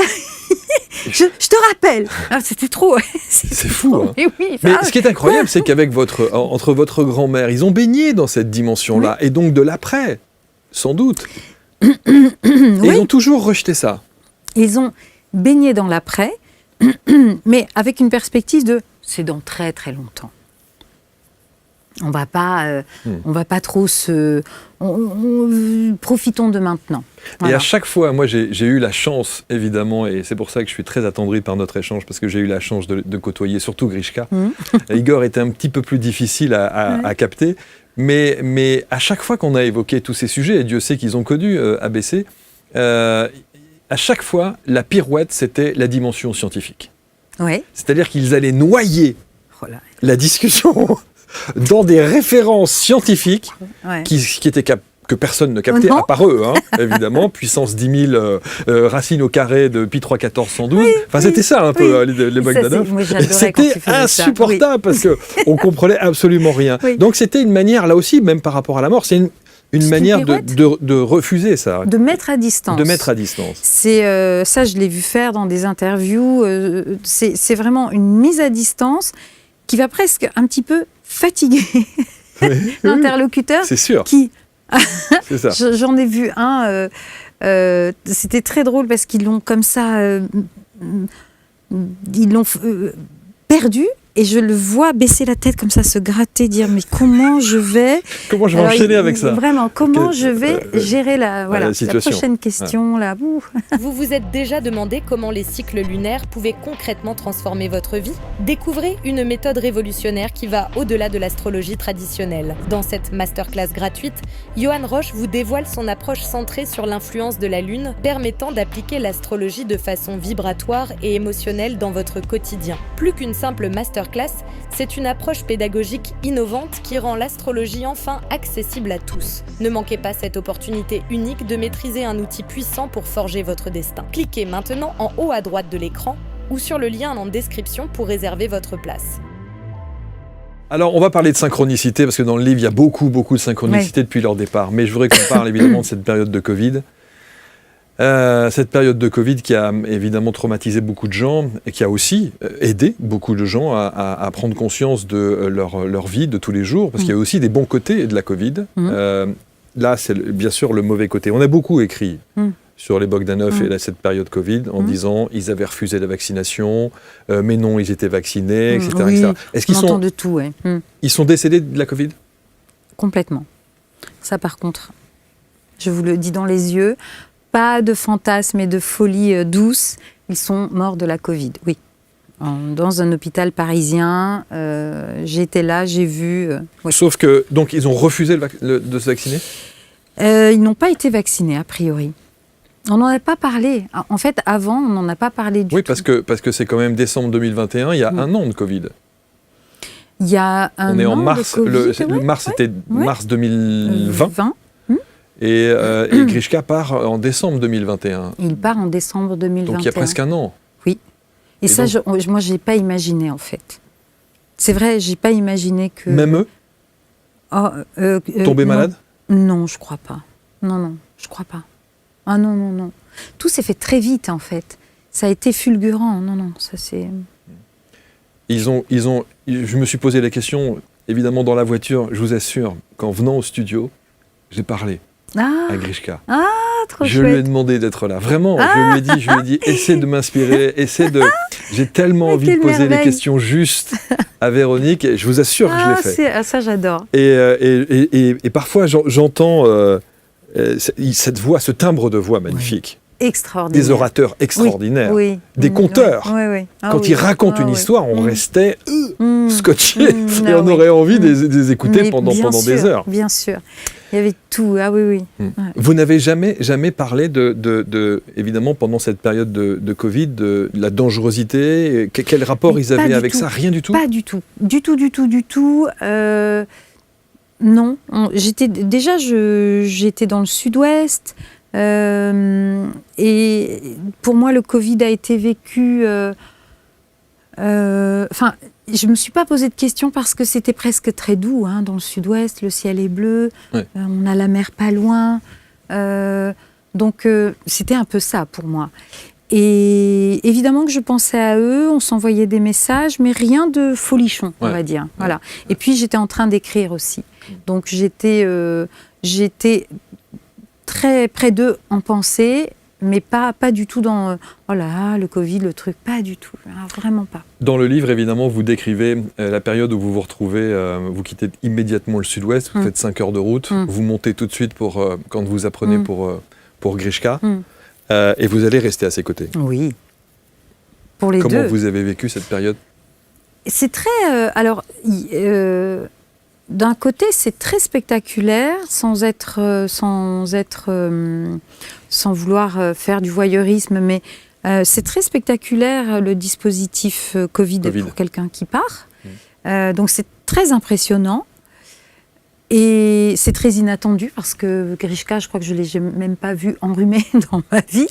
je te rappelle. Ah, c'était trop. C'est fou. Hein. Mais, oui, mais ce qui est incroyable, c'est qu'avec entre votre grand-mère, ils ont baigné dans cette dimension-là, et donc de l'après, sans doute. Et ils ont toujours rejeté ça. Ils ont baigné dans l'après, mais avec une perspective de c'est dans très très longtemps. On va pas trop profitons de maintenant. Voilà. Et à chaque fois, moi j'ai eu la chance, évidemment, et c'est pour ça que je suis très attendri par notre échange, parce que j'ai eu la chance de côtoyer surtout Grishka. Igor était un petit peu plus difficile à capter, mais à chaque fois qu'on a évoqué tous ces sujets, et Dieu sait qu'ils ont connu ABC, à chaque fois, la pirouette, c'était la dimension scientifique. Ouais. C'est-à-dire qu'ils allaient noyer la discussion dans des références scientifiques qui étaient que personne ne captait, à part eux, hein, évidemment. Puissance 10 000, racine au carré de pi 3 14 112. Enfin, c'était ça un peu, les Bogdanov. C'était insupportable parce qu'on ne comprenait absolument rien. Donc, c'était une manière, là aussi, même par rapport à la mort, Une C'est manière une pirouette. de refuser ça. De mettre à distance. De mettre à distance. C'est ça, je l'ai vu faire dans des interviews. C'est vraiment une mise à distance qui va presque un petit peu fatiguer l'interlocuteur. C'est sûr. Qui C'est ça. J'en ai vu un. C'était très drôle parce qu'ils l'ont comme ça. Ils l'ont perdu. Et je le vois baisser la tête comme ça, se gratter, dire mais comment je vais... Comment je vais enchaîner avec ça? Vraiment, comment je vais gérer la situation. prochaine question là. Vous vous êtes déjà demandé comment les cycles lunaires pouvaient concrètement transformer votre vie? Découvrez une méthode révolutionnaire qui va au-delà de l'astrologie traditionnelle. Dans cette masterclass gratuite, Johan Roche vous dévoile son approche centrée sur l'influence de la Lune, permettant d'appliquer l'astrologie de façon vibratoire et émotionnelle dans votre quotidien. Plus qu'une simple masterclass, c'est une approche pédagogique innovante qui rend l'astrologie enfin accessible à tous. Ne manquez pas cette opportunité unique de maîtriser un outil puissant pour forger votre destin. Cliquez maintenant en haut à droite de l'écran ou sur le lien en description pour réserver votre place. Alors, on va parler de synchronicité, parce que dans le livre, il y a beaucoup de synchronicité depuis leur départ. Mais je voudrais qu'on parle évidemment de cette période de Covid. Cette période de Covid qui a évidemment traumatisé beaucoup de gens et qui a aussi aidé beaucoup de gens à prendre conscience de leur vie de tous les jours, parce qu'il y a aussi des bons côtés de la Covid. Là, c'est bien sûr le mauvais côté. On a beaucoup écrit sur les Bogdanov et cette période Covid en disant ils avaient refusé la vaccination, mais non, ils étaient vaccinés, etc. Oui, etc. Est-ce qu'ils sont, de tout, ouais. Ils sont décédés de la Covid? Complètement. Ça, par contre, je vous le dis dans les yeux, pas de fantasmes et de folie douce, ils sont morts de la Covid, oui. Dans un hôpital parisien, j'étais là, j'ai vu... oui. Sauf que, donc, ils ont refusé de se vacciner? Ils n'ont pas été vaccinés, a priori. On n'en a pas parlé. En fait, avant, on n'en a pas parlé du tout. Oui, parce que c'est quand même décembre 2021, il y a un an de Covid. Il y a un an On est en mars, de Covid, mars, c'était mars 2020. Et Grishka part en décembre 2021. Il part en décembre 2021. Donc il y a presque un an. Oui. Et ça, donc... moi, je n'ai pas imaginé, en fait. C'est vrai, je n'ai pas imaginé que... Même eux Tombés malades? Non, je ne crois pas. Non, je ne crois pas. Ah non. Tout s'est fait très vite, en fait. Ça a été fulgurant. Non, ça c'est... Je me suis posé la question, évidemment, dans la voiture, je vous assure, qu'en venant au studio, j'ai parlé à Grishka. Ah, trop je chouette. lui ai demandé d'être là. Vraiment, je lui ai dit, essaie de m'inspirer, J'ai tellement envie de poser les questions justes à Véronique, et je vous assure que je l'ai fait. Ça, j'adore. Et parfois, j'entends cette voix, ce timbre de voix magnifique. Extraordinaire. Des orateurs extraordinaires. Oui. Des conteurs. Oui. Quand ils racontent une histoire, on restait scotchés et on aurait envie de les écouter pendant des heures. Bien sûr. Il y avait tout. Ah oui. Ouais. Vous n'avez jamais parlé évidemment, pendant cette période de Covid, de la dangerosité? Quel rapport ils avaient avec ça? Rien du tout? Pas du tout. Du tout. Non. J'étais dans le sud-ouest. Et pour moi, le Covid a été vécu... je ne me suis pas posé de questions parce que c'était presque très doux. Dans le sud-ouest, le ciel est bleu, on a la mer pas loin. Donc, c'était un peu ça pour moi. Et évidemment que je pensais à eux, on s'envoyait des messages, mais rien de folichon, on va dire. Voilà. Et puis, j'étais en train d'écrire aussi. Donc, j'étais très près d'eux en pensée, mais pas du tout dans oh là, le Covid, le truc, pas du tout, vraiment pas. Dans le livre, évidemment, vous décrivez la période où vous vous retrouvez, vous quittez immédiatement le sud-ouest, vous faites 5 heures de route, vous montez tout de suite quand vous apprenez pour Grishka, et vous allez rester à ses côtés. Oui, pour les deux. Comment vous avez vécu cette période? C'est très... d'un côté, c'est très spectaculaire, sans vouloir faire du voyeurisme, mais c'est très spectaculaire le dispositif COVID. Pour quelqu'un qui part. Donc c'est très impressionnant. Et c'est très inattendu parce que Grishka, je crois que je ne l'ai même pas vu enrhumé dans ma vie.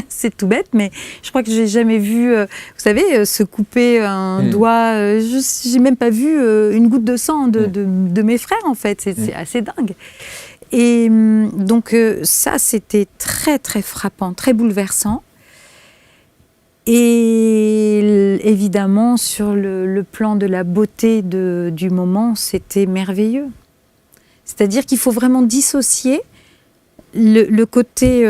C'est tout bête, mais je crois que je l'ai jamais vu, vous savez, se couper un doigt. Je n'ai même pas vu une goutte de sang de mes frères, en fait. C'est assez dingue. Et donc ça, c'était très, très frappant, très bouleversant. Et évidemment, sur le plan de la beauté du moment, c'était merveilleux. C'est-à-dire qu'il faut vraiment dissocier le côté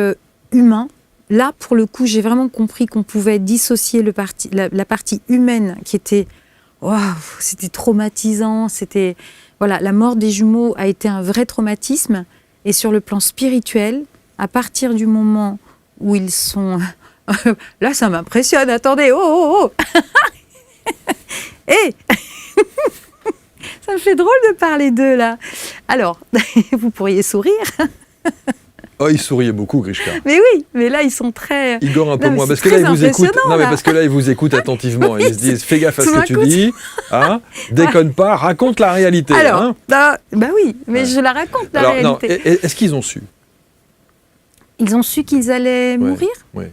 humain. Là, pour le coup, j'ai vraiment compris qu'on pouvait dissocier la partie humaine qui était... Waouh, c'était traumatisant. Voilà, la mort des jumeaux a été un vrai traumatisme. Et sur le plan spirituel, à partir du moment où ils sont... Là, ça m'impressionne. Attendez, oh Hé Ça me fait drôle de parler d'eux, là. Alors, vous pourriez sourire. Oh, il souriait beaucoup, Grishka. Mais oui, mais là, ils sont très... Igor, un peu moins. Parce que là, ils vous écoutent. Non, mais parce que là, ils vous écoutent attentivement. Ils se disent, fais gaffe à ce que tu dis. Hein, déconne pas, raconte la réalité. Alors, hein. bah oui, mais je la raconte, la réalité. Non, est-ce qu'ils ont su? Ils ont su qu'ils allaient mourir? Oui.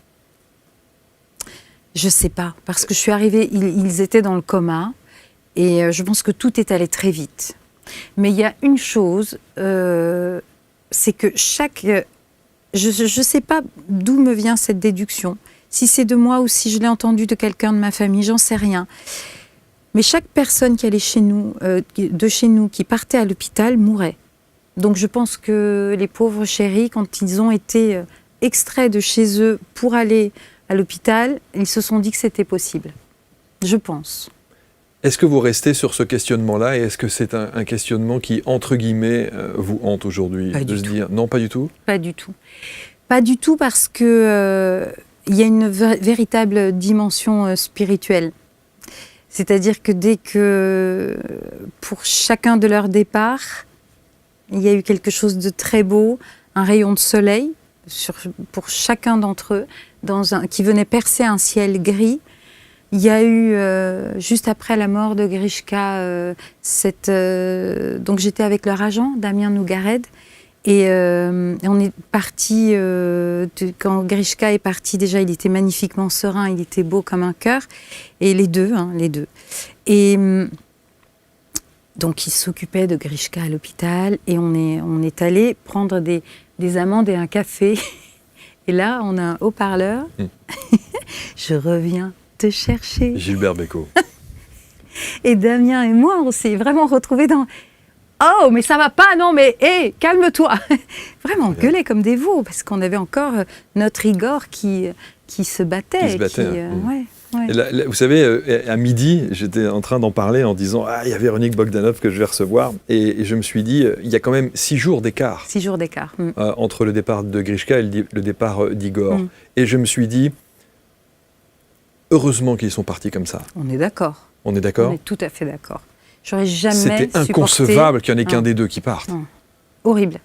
Je sais pas, parce que je suis arrivée, ils étaient dans le coma. Et je pense que tout est allé très vite. Mais il y a une chose, c'est que je ne sais pas d'où me vient cette déduction. Si c'est de moi ou si je l'ai entendu de quelqu'un de ma famille, j'en sais rien. Mais chaque personne qui allait de chez nous, qui partait à l'hôpital, mourait. Donc je pense que les pauvres chéris, quand ils ont été extraits de chez eux pour aller à l'hôpital, ils se sont dit que c'était possible. Je pense. Est-ce que vous restez sur ce questionnement-là et est-ce que c'est un questionnement qui, entre guillemets, vous hante aujourd'hui? Pas de du se tout. dire non, pas du tout? Pas du tout. Pas du tout parce que il y a une véritable dimension spirituelle. C'est-à-dire que dès que, pour chacun de leurs départs, il y a eu quelque chose de très beau, un rayon de soleil pour chacun d'entre eux, qui venait percer un ciel gris. Il y a eu, juste après la mort de Grishka, donc j'étais avec leur agent, Damien Nougared, et on est parti, quand Grishka est parti, déjà il était magnifiquement serein, il était beau comme un cœur, et les deux. Et donc ils s'occupaient de Grishka à l'hôpital, et on est allé prendre des amandes et un café, et là on a un haut-parleur, je reviens te chercher. Gilbert Bécaud. Et Damien et moi, on s'est vraiment retrouvés dans « Oh, mais ça va pas, non, mais hé, calme-toi !» Vraiment, on gueulait comme des veaux, parce qu'on avait encore notre Igor qui se battait. Qui se battait. Ouais. Et là, vous savez, à midi, j'étais en train d'en parler en disant « Ah, il y a Véronique Bogdanov que je vais recevoir. » Et je me suis dit, il y a quand même 6 jours d'écart. 6 jours d'écart. Entre le départ de Grishka et le départ d'Igor. Et je me suis dit, heureusement qu'ils sont partis comme ça. On est d'accord. On est d'accord? On est tout à fait d'accord. J'aurais jamais C'était inconcevable qu'il n'y en ait qu'un des deux qui parte. Horrible.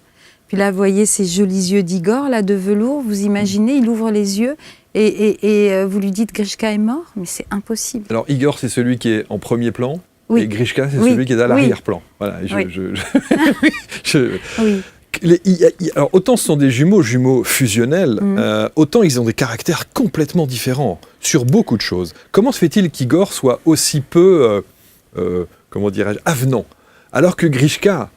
Puis là, vous voyez ces jolis yeux d'Igor, là, de velours. Vous imaginez, il ouvre les yeux et vous lui dites Grishka est mort, mais c'est impossible. Alors Igor, c'est celui qui est en premier plan. Oui. Et Grishka, c'est celui qui est à l'arrière-plan. Voilà. Oui. Alors, autant ce sont des jumeaux fusionnels, autant ils ont des caractères complètement différents sur beaucoup de choses. Comment se fait-il qu'Igor soit aussi peu, comment dirais-je, avenant, alors que Grishka,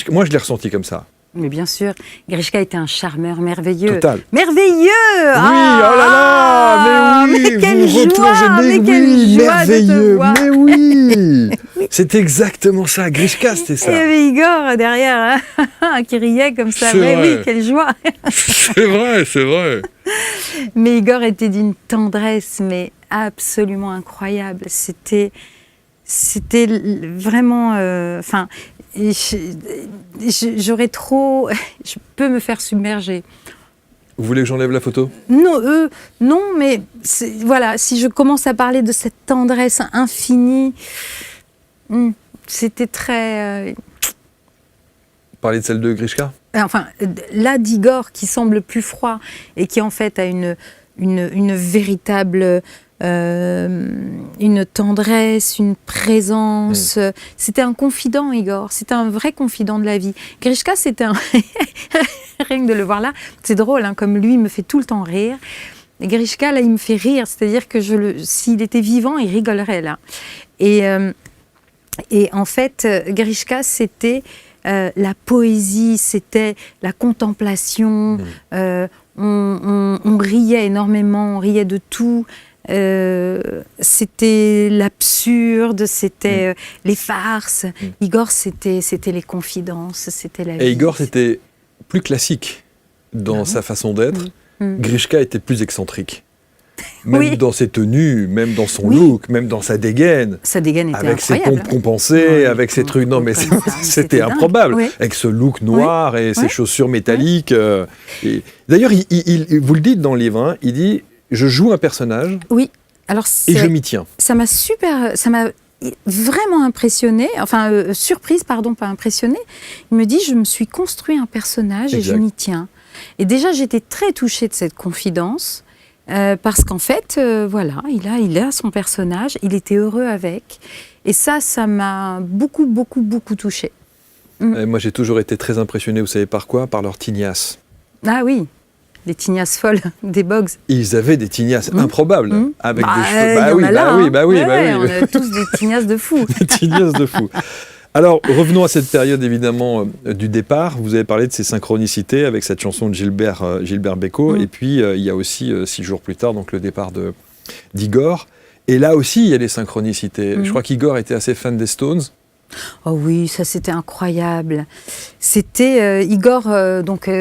moi je l'ai ressenti comme ça. Mais bien sûr, Grishka était un charmeur merveilleux. Total. Merveilleux! Oui, oh là là, mais oui, mais quelle vous joie, mais quelle oui, joie merveilleux, de te voir. mais oui. C'est exactement ça, Grishka, c'était Il y ça. avait Igor derrière, hein, qui riait comme ça. C'est Mais vrai. oui, quelle joie! C'est vrai, c'est vrai. Mais Igor était d'une tendresse, mais absolument incroyable. C'était vraiment... Enfin, j'aurais trop... Je peux me faire submerger. Vous voulez que j'enlève la photo? Non, non, mais voilà, si je commence à parler de cette tendresse infinie, c'était très... Parler de celle de Grishka? Enfin, là, d'Igor, qui semble plus froid et qui en fait a une véritable une tendresse, une présence. C'était un confident, Igor. C'était un vrai confident de la vie. Grishka, c'était un... Rien que de le voir là, c'est drôle, hein, comme lui, il me fait tout le temps rire. Et Grishka, là, il me fait rire. C'est-à-dire que s'il était vivant, il rigolerait, là. Et en fait, Grishka, c'était la poésie, c'était la contemplation. On riait énormément, on riait de tout. C'était l'absurde, c'était les farces. Igor, c'était les confidences, c'était la vie. Et Igor, c'était plus classique dans sa façon d'être. Grishka était plus excentrique. Même dans ses tenues, même dans son look, même dans sa dégaine. Sa dégaine était avec incroyable. Avec ses pompes compensées, avec ses trucs. Non, mais c'était improbable. Oui. Avec ce look noir et ses chaussures métalliques. D'ailleurs, vous le dites dans le livre, hein, il dit « Je joue un personnage et je m'y tiens ». Ça m'a vraiment impressionnée, surprise, pardon, pas impressionnée. Il me dit « Je me suis construit un personnage et je m'y tiens ». Et déjà, j'étais très touchée de cette confidence. Parce qu'en fait, voilà, il a son personnage, il était heureux avec. Et ça m'a beaucoup, beaucoup, beaucoup touchée. Moi, j'ai toujours été très impressionné, vous savez par quoi ? Par leur tignasse. Ah oui, des tignasses folles, des bogs. Ils avaient des tignasses improbables, avec des cheveux. Bah oui. On a tous des tignasses de fous. Des tignasses de fous. Alors, revenons à cette période, évidemment, du départ. Vous avez parlé de ces synchronicités avec cette chanson de Gilbert Bécaud. Et puis, il y a aussi, 6 jours plus tard, donc le départ d'Igor. Et là aussi, il y a des synchronicités. Je crois qu'Igor était assez fan des Stones. Oh oui, ça c'était incroyable. C'était Igor,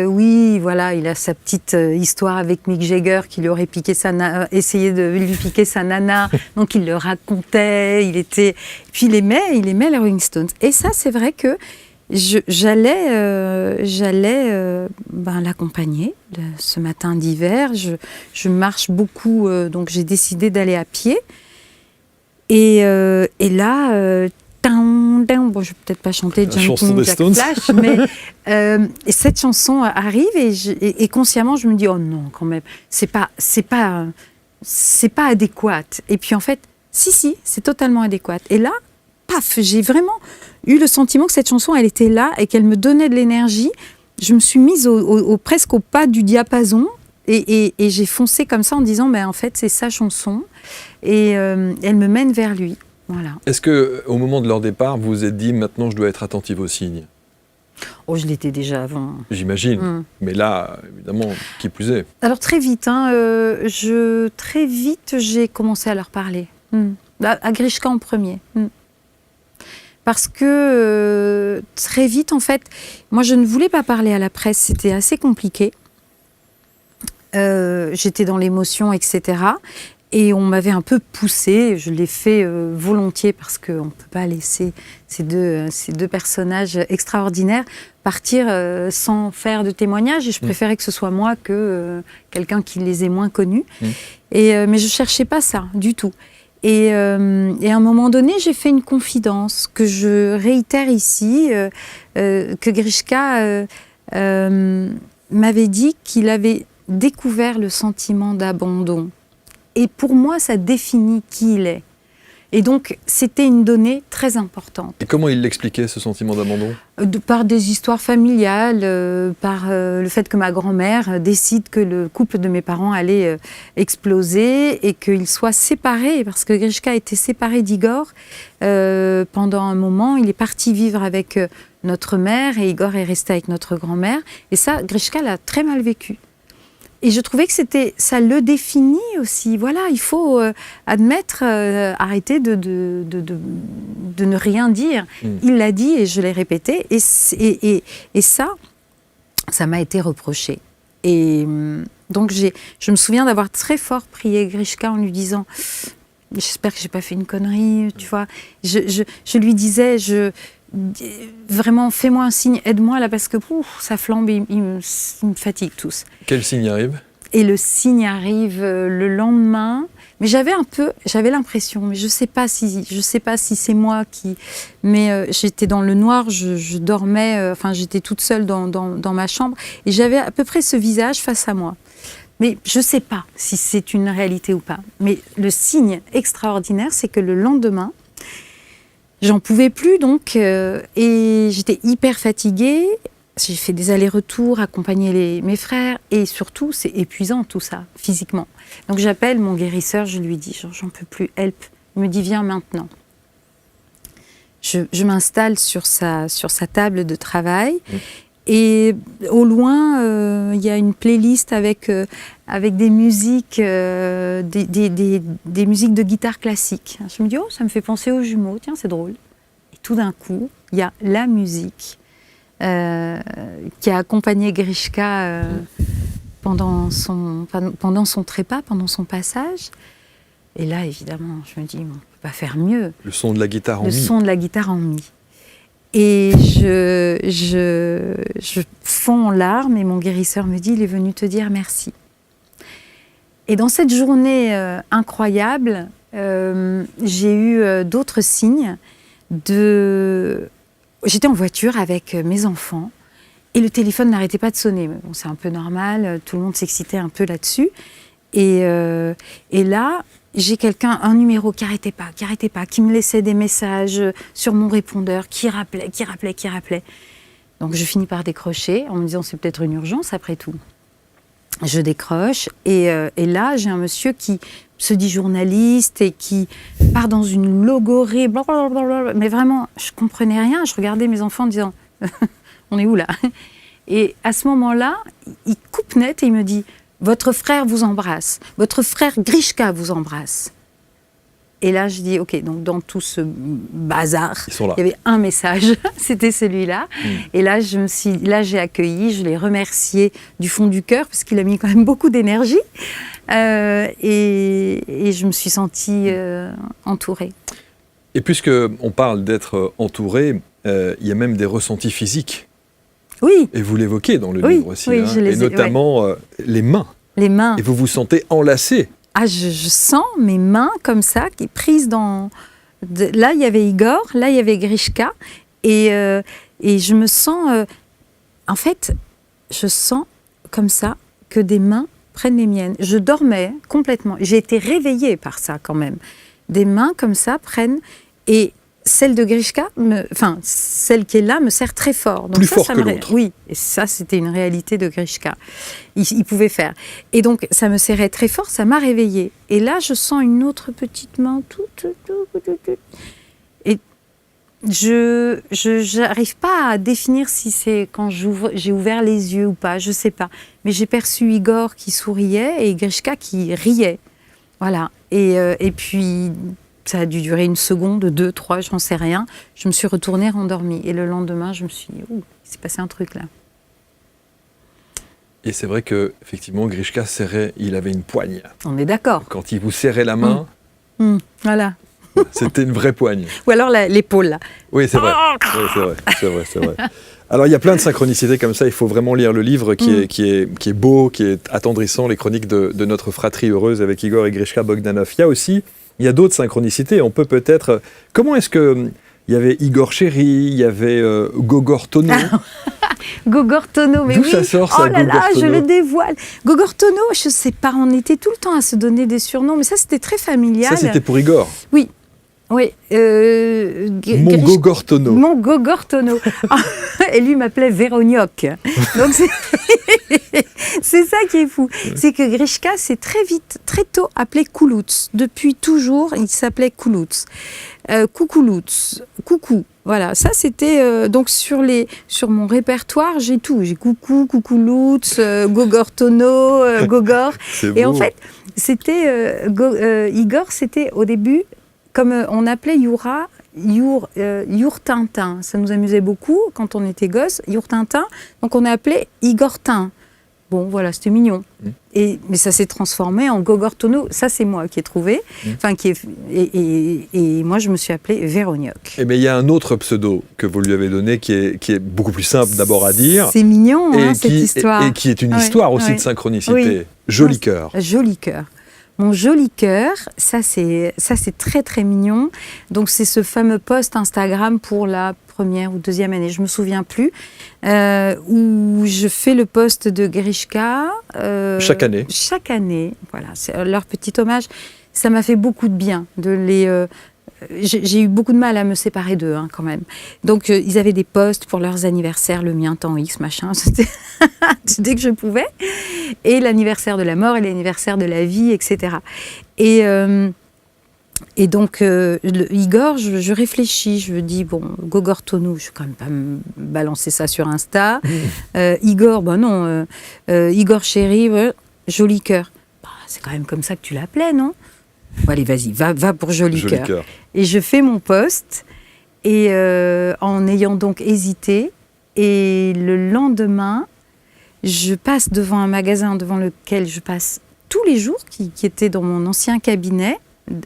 oui, voilà, il a sa petite histoire avec Mick Jagger qui lui aurait essayé de lui piquer sa nana, donc il le racontait, puis il aimait les Rolling Stones. Et ça, c'est vrai que j'allais l'accompagner ce matin d'hiver. Je marche beaucoup, donc j'ai décidé d'aller à pied. Et là. Bon, je vais peut-être pas chanter Jumping Jack Flash, mais cette chanson arrive et consciemment je me dis oh non quand même c'est pas adéquat. Et puis en fait si c'est totalement adéquat. Et là paf, j'ai vraiment eu le sentiment que cette chanson elle était là et qu'elle me donnait de l'énergie. Je me suis mise presque au pas du diapason et j'ai foncé comme ça en disant en fait c'est sa chanson et elle me mène vers lui. Voilà. Est-ce qu'au moment de leur départ, vous vous êtes dit, maintenant je dois être attentive aux signes ? Oh, je l'étais déjà avant. J'imagine. Mais là, évidemment, qui plus est. Alors très vite, j'ai commencé à leur parler. À Grishka en premier. Parce que très vite, en fait, moi je ne voulais pas parler à la presse, c'était assez compliqué. J'étais dans l'émotion, etc. Et on m'avait un peu poussée, je l'ai fait volontiers parce qu'on ne peut pas laisser ces deux personnages extraordinaires partir sans faire de témoignage. Et je préférais que ce soit moi que quelqu'un qui les ait moins connus. Mais je ne cherchais pas ça du tout. Et à un moment donné, j'ai fait une confidence que je réitère ici, que Grishka m'avait dit qu'il avait découvert le sentiment d'abandon. Et pour moi, ça définit qui il est. Et donc, c'était une donnée très importante. Et comment il l'expliquait, ce sentiment d'abandon ? Par des histoires familiales, par le fait que ma grand-mère décide que le couple de mes parents allait exploser et qu'ils soient séparés, parce que Grishka était séparé d'Igor pendant un moment. Il est parti vivre avec notre mère et Igor est resté avec notre grand-mère. Et ça, Grishka l'a très mal vécu. Et je trouvais que ça le définit aussi. Voilà, il faut admettre, arrêter de ne rien dire. Il l'a dit et je l'ai répété. Et ça m'a été reproché. Et donc, je me souviens d'avoir très fort prié Grishka en lui disant « J'espère que je n'ai pas fait une connerie, tu vois. » Je lui disais vraiment, fais-moi un signe, aide-moi là parce que ça flambe, il me fatigue tous. Quel signe arrive ? Et le signe arrive le lendemain. Mais j'avais l'impression, mais je sais pas si c'est moi qui. Mais j'étais dans le noir, je dormais, j'étais toute seule dans ma chambre et j'avais à peu près ce visage face à moi. Mais je ne sais pas si c'est une réalité ou pas. Mais le signe extraordinaire, c'est que le lendemain, j'en pouvais plus donc, et j'étais hyper fatiguée. J'ai fait des allers-retours, accompagner mes frères, et surtout, c'est épuisant tout ça, physiquement. Donc j'appelle mon guérisseur, je lui dis, j'en peux plus, help. Il me dit, viens maintenant. Je m'installe sur sa table de travail, et au loin, il y a une playlist avec des musiques, des musiques de guitare classique. Je me dis, oh, ça me fait penser aux jumeaux, tiens, c'est drôle. Et tout d'un coup, il y a la musique qui a accompagné Grishka pendant son trépas, pendant son passage. Et là, évidemment, je me dis, on ne peut pas faire mieux. Le son de la guitare en mi. Le son de la guitare en mi. Et je fonds en larmes et mon guérisseur me dit, il est venu te dire merci. Et dans cette journée incroyable, j'ai eu d'autres signes. J'étais en voiture avec mes enfants et le téléphone n'arrêtait pas de sonner. Bon, c'est un peu normal, tout le monde s'excitait un peu là-dessus. Et là, j'ai un numéro qui n'arrêtait pas, qui me laissait des messages sur mon répondeur, qui rappelait. Donc je finis par décrocher en me disant c'est peut-être une urgence après tout. Je décroche et là j'ai un monsieur qui se dit journaliste et qui part dans une logorée, blablabla, mais vraiment je comprenais rien. Je regardais mes enfants en disant on est où là? Et à ce moment-là, il coupe net et il me dit votre frère vous embrasse, votre frère Grishka vous embrasse. Et là, je dis, ok, donc dans tout ce bazar, il y avait un message, c'était celui-là. Et là, j'ai accueilli, je l'ai remercié du fond du cœur, parce qu'il a mis quand même beaucoup d'énergie. Et je me suis sentie entourée. Et puisqu'on parle d'être entourée, il y a même des ressentis physiques. Oui. Et vous l'évoquez dans le livre aussi, oui, et notamment les mains. Les mains. Et vous vous sentez enlacée. Ah, je sens mes mains comme ça, qui prises dans... Là, il y avait Igor, là, il y avait Grishka. Et je me sens... en fait, je sens comme ça que des mains prennent les miennes. Je dormais complètement. J'ai été réveillée par ça quand même. Des mains comme ça prennent... Et celle de Grishka, celle qui est là, me serre très fort. Donc plus fort que l'autre. Oui, et ça, c'était une réalité de Grishka. Il pouvait faire. Et donc, ça me serrait très fort, ça m'a réveillée. Et là, je sens une autre petite main. Et je n'arrive pas à définir si c'est quand j'ai ouvert les yeux ou pas, je ne sais pas. Mais j'ai perçu Igor qui souriait et Grishka qui riait. Voilà. Et puis... Ça a dû durer 1 seconde, 2, 3, j'en sais rien. Je me suis retournée rendormie. Et le lendemain, je me suis dit, ouh, il s'est passé un truc là. Et c'est vrai qu'effectivement, Grishka serrait, il avait une poigne. On est d'accord. Quand il vous serrait la main, voilà. C'était une vraie poigne. Ou alors l'épaule là. Oui, c'est vrai. C'est vrai. Alors, il y a plein de synchronicités comme ça. Il faut vraiment lire le livre qui est beau, qui est attendrissant, les chroniques de notre fratrie heureuse avec Igor et Grishka Bogdanov. Il y a d'autres synchronicités. On peut peut-être... Comment est-ce que... Il y avait Igor Chéri, il y avait Gogor Tono. Gogor Tono, mais d'où oui. Ça sort, ça, oh là là, Gogor je Tono. le dévoile. Gogor Tono, je sais pas, on était tout le temps à se donner des surnoms, mais ça c'était très familial. Ça c'était pour Igor. Oui. Oui. Mon Gogor Tono. Mon Gogor Tono. Et lui m'appelait Véroniok. Donc c'est ça qui est fou. C'est que Grishka s'est très tôt appelé Kouloutz. Depuis toujours, il s'appelait Kouloutz. Koukouloutz. Coucou. Voilà, ça c'était donc sur mon répertoire, j'ai tout. J'ai Coucou, Koukouloutz, Gogor Tono, Gogor. C'est Et beau. en fait, c'était Igor, c'était au début comme on appelait Youra, Yourtintin. Ça nous amusait beaucoup quand on était gosse, Yourtintin. Donc on a appelé Igortin. Bon, voilà, c'était mignon. Mais ça s'est transformé en Gogor Tono. Ça, c'est moi qui ai trouvé. Et moi, je me suis appelée Véroniok. Mais il y a un autre pseudo que vous lui avez donné qui est beaucoup plus simple d'abord à dire. C'est mignon, cette histoire. Et qui est une histoire aussi de synchronicité. Oui. Joli cœur. Joli cœur. Mon joli cœur, ça c'est très très mignon. Donc c'est ce fameux post Instagram pour la première ou deuxième année, je me souviens plus, où je fais le poste de Grishka. Chaque année. Chaque année, voilà, c'est leur petit hommage. Ça m'a fait beaucoup de bien de les. J'ai eu beaucoup de mal à me séparer d'eux, hein, quand même. Donc, ils avaient des postes pour leurs anniversaires, le mien, temps X, machin, c'était dès que je pouvais. Et l'anniversaire de la mort et l'anniversaire de la vie, etc. Et donc, Igor, je réfléchis, je me dis, bon, Gogor Tonou, je ne vais quand même pas me balancer ça sur Insta. Igor, ben non, Igor chéri, joli cœur. Bah, c'est quand même comme ça que tu l'appelais, non ? Bon, allez, vas-y, va pour joli cœur. Et je fais mon poste, et en ayant donc hésité, et le lendemain, je passe devant un magasin devant lequel je passe tous les jours, qui était dans mon ancien cabinet,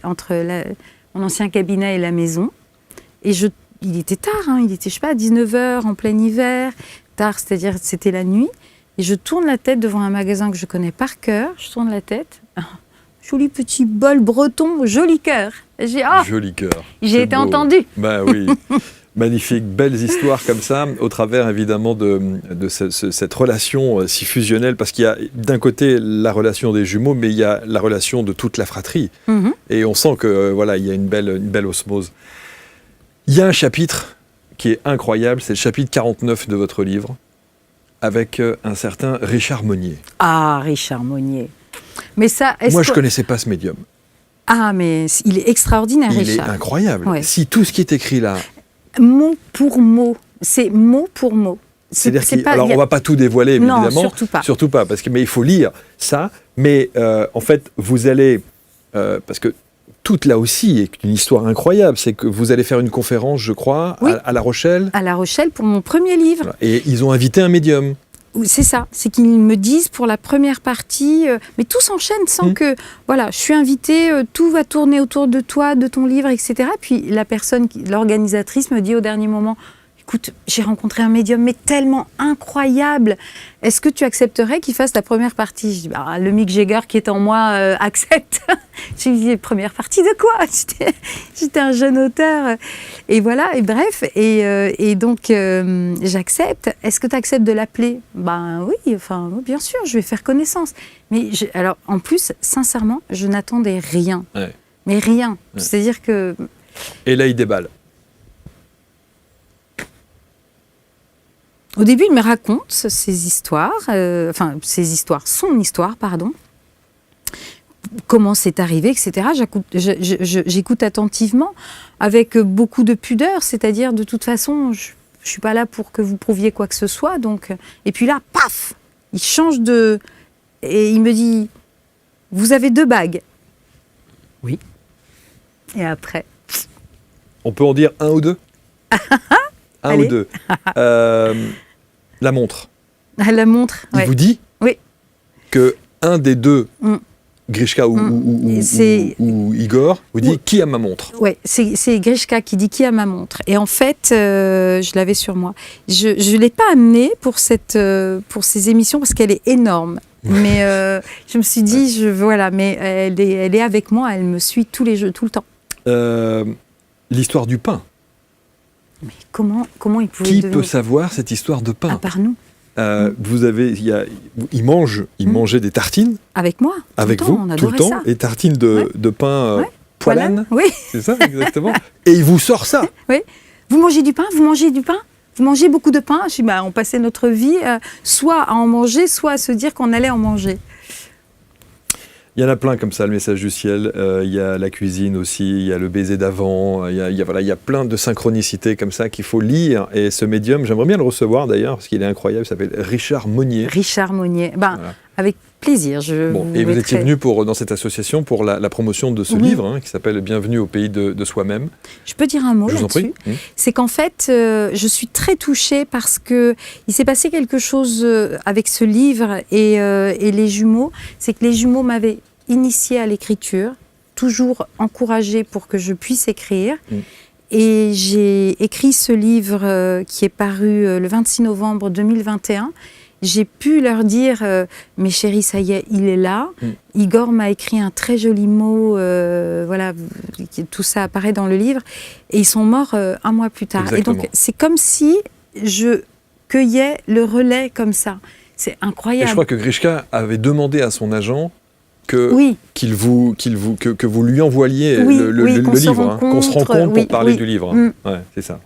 entre mon ancien cabinet et la maison. Et il était tard, hein, il était, je sais pas, 19h, en plein hiver, tard, c'est-à-dire c'était la nuit. Et je tourne la tête devant un magasin que je connais par cœur, je tourne la tête... Joli petit bol breton, joli cœur. Joli cœur. J'ai été entendue. Ben oui. Magnifique, belles histoires comme ça, au travers évidemment de cette relation si fusionnelle, parce qu'il y a d'un côté la relation des jumeaux, mais il y a la relation de toute la fratrie. Mm-hmm. Et on sent que voilà, il y a une belle osmose. Il y a un chapitre qui est incroyable, c'est le chapitre 49 de votre livre, avec un certain Richard Monnier. Ah, Richard Monnier. Mais ça, moi, je ne connaissais pas ce médium. Ah, mais il est extraordinaire, Richard. Il est incroyable. Ouais. Si tout ce qui est écrit là... Mot pour mot. C'est mot pour mot. C'est-à-dire on ne va pas tout dévoiler, évidemment. Non, surtout pas. Surtout pas, mais il faut lire ça. Mais en fait, vous allez... parce que tout là aussi est une histoire incroyable. C'est que vous allez faire une conférence, je crois, oui, à La Rochelle. À La Rochelle, pour mon premier livre. Voilà. Et ils ont invité un médium. C'est ça, c'est qu'ils me disent pour la première partie, mais tout s'enchaîne sans que, voilà, je suis invitée, tout va tourner autour de toi, de ton livre, etc. Puis la personne, l'organisatrice me dit au dernier moment, écoute, j'ai rencontré un médium, mais tellement incroyable, est-ce que tu accepterais qu'il fasse la première partie ? Je dis, bah, le Mick Jagger qui est en moi accepte. J'ai dit, première partie de quoi ? J'étais un jeune auteur. Et voilà, et bref, et donc j'accepte. Est-ce que tu acceptes de l'appeler ? Ben oui, enfin, bien sûr, je vais faire connaissance. Mais alors, en plus, sincèrement, je n'attendais rien. Ouais. Mais rien. Ouais. C'est-à-dire que... Et là, il déballe. Au début, il me raconte ses histoires, son histoire, pardon. Comment c'est arrivé, etc. J'écoute attentivement, avec beaucoup de pudeur, c'est-à-dire de toute façon, je ne suis pas là pour que vous prouviez quoi que ce soit. Donc... Et puis là, paf, il change de... Et il me dit, vous avez 2 bagues. Oui. Et après... On peut en dire 1 ou 2 Un ou 2. La montre. La montre, Il vous dit oui, que un des 2... Grishka ou Igor vous dit qui a ma montre ? Oui, c'est Grishka qui dit qui a ma montre. Et en fait, je l'avais sur moi. Je ne l'ai pas amenée pour ces émissions parce qu'elle est énorme. Mais je me suis dit, voilà, mais elle est avec moi, elle me suit tous les jeux, tout le temps. L'histoire du pain. Mais comment il pouvait Qui peut savoir cette histoire de pain ? À part nous. Il mangeait des tartines. Avec moi. Avec vous, tout le temps. Et tartines de pain poilane. Oui. C'est ça, exactement. Et il vous sort ça. Oui. Vous mangez du pain ? Vous mangez du pain ? Vous mangez beaucoup de pain ? Je dis, on passait notre vie soit à en manger, soit à se dire qu'on allait en manger. Il y en a plein comme ça, le message du ciel. Il y a la cuisine aussi, il y a le baiser d'avant. Il y a plein de synchronicités comme ça qu'il faut lire. Et ce médium, j'aimerais bien le recevoir d'ailleurs, parce qu'il est incroyable, il s'appelle Richard Monnier. Richard Monnier. Voilà. Avec plaisir. Et vous étiez venu dans cette association pour la promotion de ce livre qui s'appelle Bienvenue au pays de soi-même. Je peux dire un mot là-dessus. C'est qu'en fait, je suis très touchée parce qu'il s'est passé quelque chose avec ce livre et les jumeaux. C'est que les jumeaux m'avaient initiée à l'écriture, toujours encouragée pour que je puisse écrire. Et j'ai écrit ce livre qui est paru le 26 novembre 2021. j'ai pu leur dire mais chérie, ça y est, il est là. Igor m'a écrit un très joli mot, voilà, tout ça apparaît dans le livre. Et ils sont morts 1 mois plus tard. Exactement. Et donc, c'est comme si je cueillais le relais comme ça. C'est incroyable. Et je crois que Grishka avait demandé à son agent que vous lui envoyiez le livre, qu'on se rencontre pour parler du livre. Ouais, c'est ça.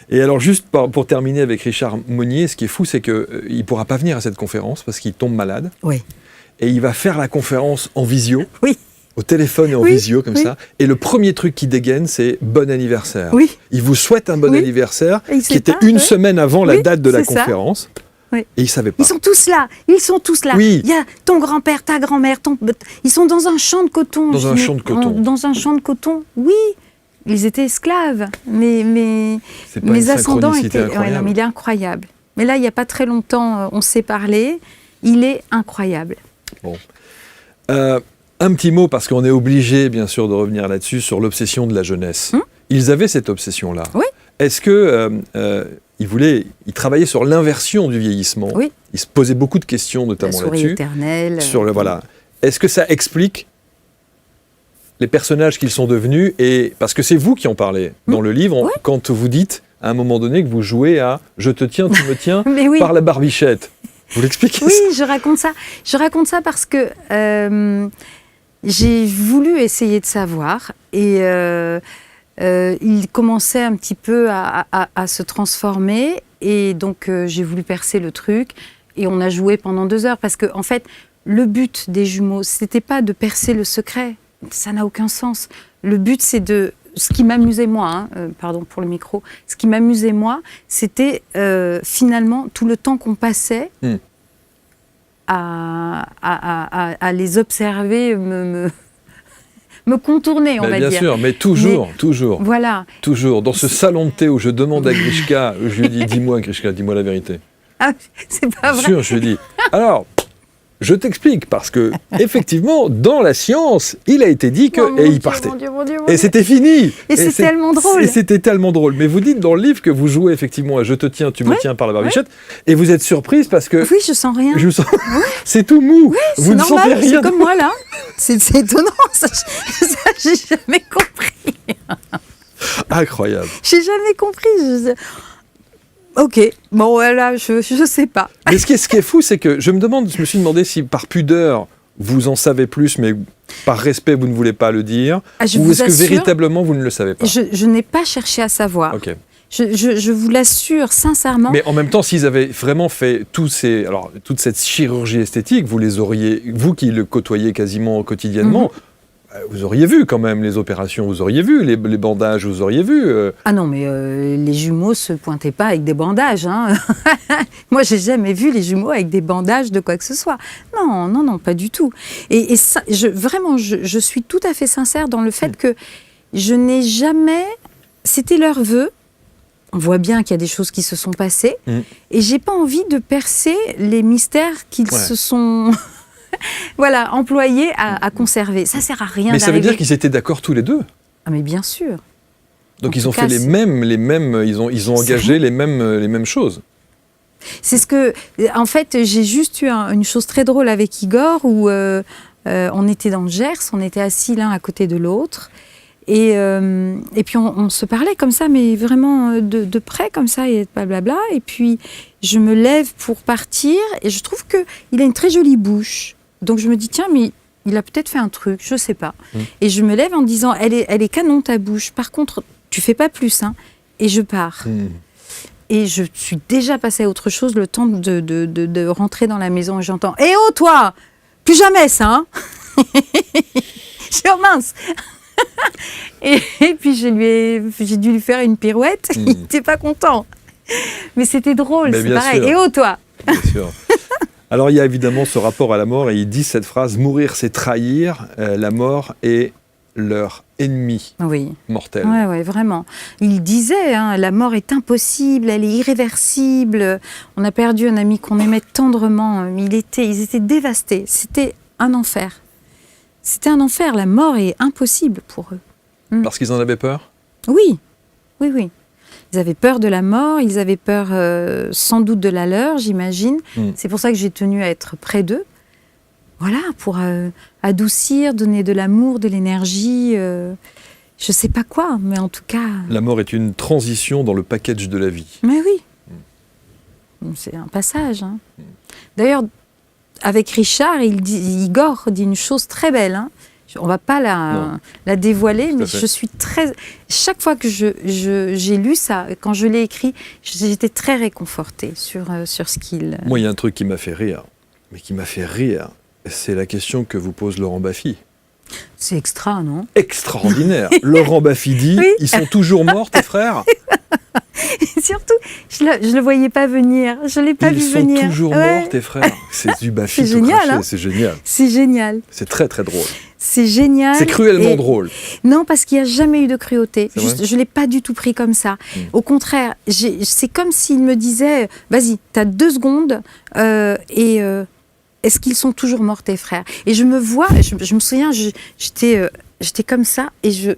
Et alors, juste pour terminer avec Richard Monnier, ce qui est fou, c'est qu'il ne pourra pas venir à cette conférence parce qu'il tombe malade. Oui. Et il va faire la conférence en visio. Oui. Au téléphone et en visio, comme ça. Et le premier truc qui dégaine, c'est « bon anniversaire ». Oui. Il vous souhaite un bon anniversaire, qui était une semaine avant la date de la conférence. Oui. Et il ne savait pas. Ils sont tous là. Oui. Il y a ton grand-père, ta grand-mère, ils sont dans un champ de coton. Dans un champ de coton. Dans un champ de coton, oui. Ils étaient esclaves. Mais c'est pas mes une ascendants synchronicité étaient... incroyable. Ouais, non, mais il est incroyable. Mais là, il n'y a pas très longtemps, on s'est parlé. Il est incroyable. Bon. Un petit mot, parce qu'on est obligé, bien sûr, de revenir là-dessus, sur l'obsession de la jeunesse. Ils avaient cette obsession-là. Oui. Est-ce que ils travaillaient sur l'inversion du vieillissement? Oui. Ils se posaient beaucoup de questions, notamment la souris là-dessus. éternelle. Voilà. Est-ce que ça explique les personnages qu'ils sont devenus? Et parce que c'est vous qui en parlez dans le livre, quand vous dites, à un moment donné, que vous jouez à « Je te tiens, tu me tiens » par la barbichette. Vous l'expliquez? Oui, je raconte ça. Je raconte ça parce que j'ai voulu essayer de savoir et il commençait un petit peu à se transformer et donc j'ai voulu percer le truc et on a joué pendant 2 heures parce que en fait le but des jumeaux c'était pas de percer le secret, ça n'a aucun sens. Le but c'est de ce qui m'amusait moi, pardon pour le micro, ce qui m'amusait moi, c'était finalement tout le temps qu'on passait à les observer, me contourner, on va dire. Bien sûr, mais toujours. Voilà. Toujours. Dans ce salon de thé où je demande à Grishka, je lui dis, dis-moi Grishka, dis-moi la vérité. Ah, c'est pas vrai. Bien sûr, je lui dis. Alors, je t'explique, parce que, effectivement, dans la science, il a été dit que... Oh, et il partait. Mon Dieu, et c'était fini. Et c'est tellement drôle. Et c'était tellement drôle. Mais vous dites dans le livre que vous jouez effectivement à Je te tiens, tu me tiens par la barbichette, et vous êtes surprise parce que... Oui, je sens rien. C'est tout mou. Oui, vous ne normal, sentez rien. c'est comme moi là. C'est étonnant, ça j'ai jamais compris. Incroyable. J'ai jamais compris. Ok, bon voilà, je sais pas. Mais ce qui est fou, c'est que je me suis demandé si par pudeur, vous en savez plus, mais par respect, vous ne voulez pas le dire, ou est-ce que véritablement, vous ne le savez pas? Je n'ai pas cherché à savoir. Ok. Je vous l'assure sincèrement. Mais en même temps, s'ils avaient vraiment fait toute cette chirurgie esthétique, vous qui le côtoyez quasiment quotidiennement, vous auriez vu quand même les opérations, vous auriez vu les bandages, vous auriez vu... Ah non, mais les jumeaux se pointaient pas avec des bandages. Hein. Moi, j'ai jamais vu les jumeaux avec des bandages de quoi que ce soit. Non, pas du tout. Et ça, vraiment, je suis tout à fait sincère dans le fait que je n'ai jamais... C'était leur vœu. On voit bien qu'il y a des choses qui se sont passées. Et j'ai pas envie de percer les mystères qu'ils se sont... Voilà, employés à conserver. Ça sert à rien. Mais ça veut dire qu'ils étaient d'accord tous les deux? Ah mais bien sûr. Donc ils ont fait les mêmes, ils ont engagé les mêmes choses. C'est ce que, en fait, j'ai juste eu une chose très drôle avec Igor où on était dans le Gers, on était assis l'un à côté de l'autre. Et puis on se parlait comme ça, mais vraiment de près comme ça, et blablabla. Et puis je me lève pour partir et je trouve qu'il a une très jolie bouche. Donc je me dis, tiens, mais il a peut-être fait un truc, je sais pas. Et je me lève en disant, elle est canon ta bouche, par contre, tu fais pas plus, hein. Et je pars. Et je suis déjà passée à autre chose, le temps de rentrer dans la maison et j'entends, « Eh oh, toi, plus jamais ça, hein !» Je suis mince. Et puis j'ai dû lui faire une pirouette, il n'était pas content. Mais c'était drôle, c'est pareil. Sûr. Et oh toi. Bien sûr. Alors il y a évidemment ce rapport à la mort et il dit cette phrase, mourir c'est trahir, la mort est leur ennemi mortel. Oui, vraiment. Il disait, hein, la mort est impossible, elle est irréversible. On a perdu un ami qu'on aimait tendrement, ils étaient dévastés, c'était un enfer. C'était un enfer, la mort est impossible pour eux. Parce qu'ils en avaient peur? Oui. Ils Ils avaient peur de la mort, ils avaient peur sans doute de la leur, j'imagine. C'est pour ça que j'ai tenu à être près d'eux. Voilà, pour adoucir, donner de l'amour, de l'énergie, je sais pas quoi, mais en tout cas... La mort est une transition dans le package de la vie. Mais oui, c'est un passage. Hein. D'ailleurs, avec Richard, Igor dit une chose très belle. Hein. On ne va pas la dévoiler, mais je suis très... Chaque fois que j'ai lu ça, quand je l'ai écrit, j'étais très réconfortée sur ce qu'il... Moi, il y a un truc qui m'a fait rire, c'est la question que vous pose Laurent Baffy. C'est extra, non? Extraordinaire. Laurent Baffy dit, oui. Ils sont toujours morts, tes frères? Et surtout, je ne le voyais pas venir. Je ne l'ai pas vu venir. Ils sont toujours morts, tes frères. C'est du Baffy tout génial, craché. Hein, c'est génial. C'est génial. C'est très, très drôle. C'est génial. C'est cruellement drôle. Non, parce qu'il n'y a jamais eu de cruauté. Je ne l'ai pas du tout pris comme ça. Au contraire, c'est comme s'il me disait, vas-y, tu as 2 secondes est-ce qu'ils sont toujours morts, tes frères? Et je me vois, je me souviens, j'étais comme ça et je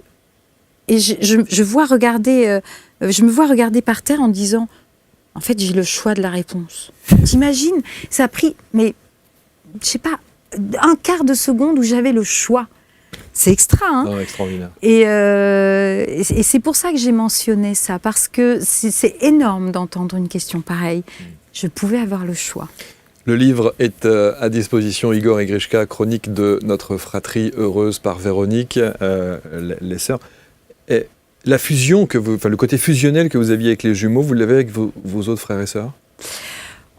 me vois regarder par terre en disant, en fait, j'ai le choix de la réponse. T'imagines? Ça a pris, mais je sais pas, un quart de seconde où j'avais le choix. C'est extra, hein? Non, extraordinaire. Et c'est pour ça que j'ai mentionné ça, parce que c'est énorme d'entendre une question pareille. Je pouvais avoir le choix. Le livre est à disposition, Igor et Grishka, chronique de notre fratrie heureuse par Véronique, les sœurs. Et la fusion le côté fusionnel que vous aviez avec les jumeaux, vous l'avez avec vos autres frères et sœurs?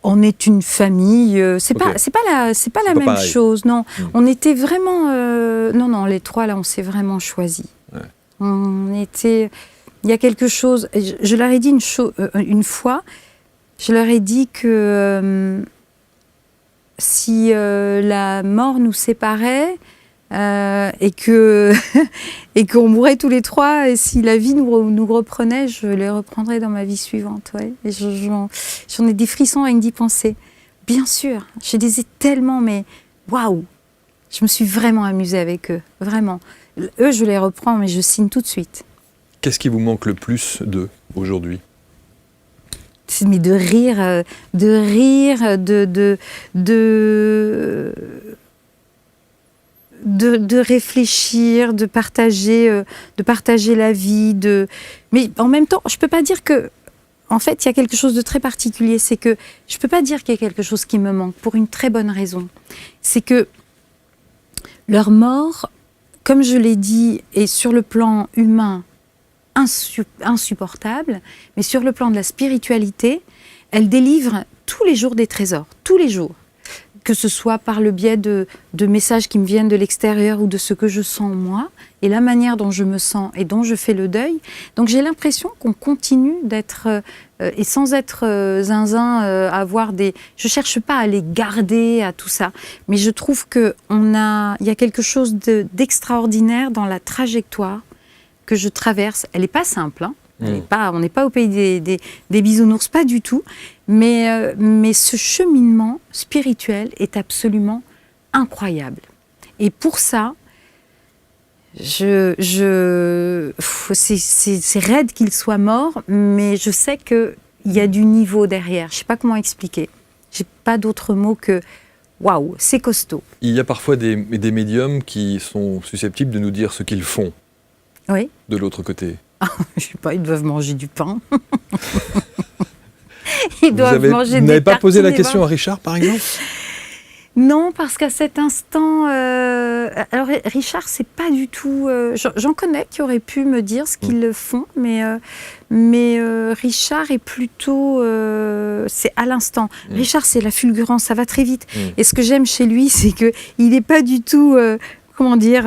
On est une famille, c'est pas la même pareil. Chose, non. On était vraiment, non, les 3 là, on s'est vraiment choisis. Ouais. Il y a quelque chose. Je leur ai dit une fois, je leur ai dit que si la mort nous séparait et qu'on mourrait tous les 3, et si la vie nous reprenait, je les reprendrais dans ma vie suivante. Ouais. Et j'en ai des frissons rien que d'y penser. Bien sûr, je les ai tellement, mais waouh! Je me suis vraiment amusée avec eux, vraiment. Eux, je les reprends, mais je signe tout de suite. Qu'est-ce qui vous manque le plus d'eux aujourd'hui? Mais de rire, de réfléchir, de partager la vie, mais en même temps, je peux pas dire que, en fait, il y a quelque chose de très particulier, c'est que je peux pas dire qu'il y a quelque chose qui me manque pour une très bonne raison. C'est que leur mort, comme je l'ai dit, est sur le plan humain insupportable, mais sur le plan de la spiritualité, elle délivre tous les jours des trésors, tous les jours. Que ce soit par le biais de messages qui me viennent de l'extérieur ou de ce que je sens moi, et la manière dont je me sens et dont je fais le deuil. Donc j'ai l'impression qu'on continue d'être, et sans être zinzin, avoir des... Je ne cherche pas à les garder, à tout ça, mais je trouve qu'il y a quelque chose d'extraordinaire dans la trajectoire que je traverse. Elle n'est pas simple, hein. On n'est pas au pays des bisounours, pas du tout. Mais ce cheminement spirituel est absolument incroyable. Et pour ça, c'est raide qu'il soit mort, mais je sais qu'il y a du niveau derrière. Je ne sais pas comment expliquer. Je n'ai pas d'autre mot que waouh, c'est costaud. Il y a parfois des médiums qui sont susceptibles de nous dire ce qu'ils font. Oui. De l'autre côté. Je sais pas, ils doivent manger du pain. Ils doivent manger des Vous n'avez pas posé la question à Richard, par exemple? Non, parce qu'à cet instant... alors, Richard, c'est pas du tout... J'en connais qui auraient pu me dire ce qu'ils font, mais Richard est plutôt... c'est à l'instant. Richard, c'est la fulgurance, ça va très vite. Et ce que j'aime chez lui, c'est qu'il n'est pas du tout... comment dire,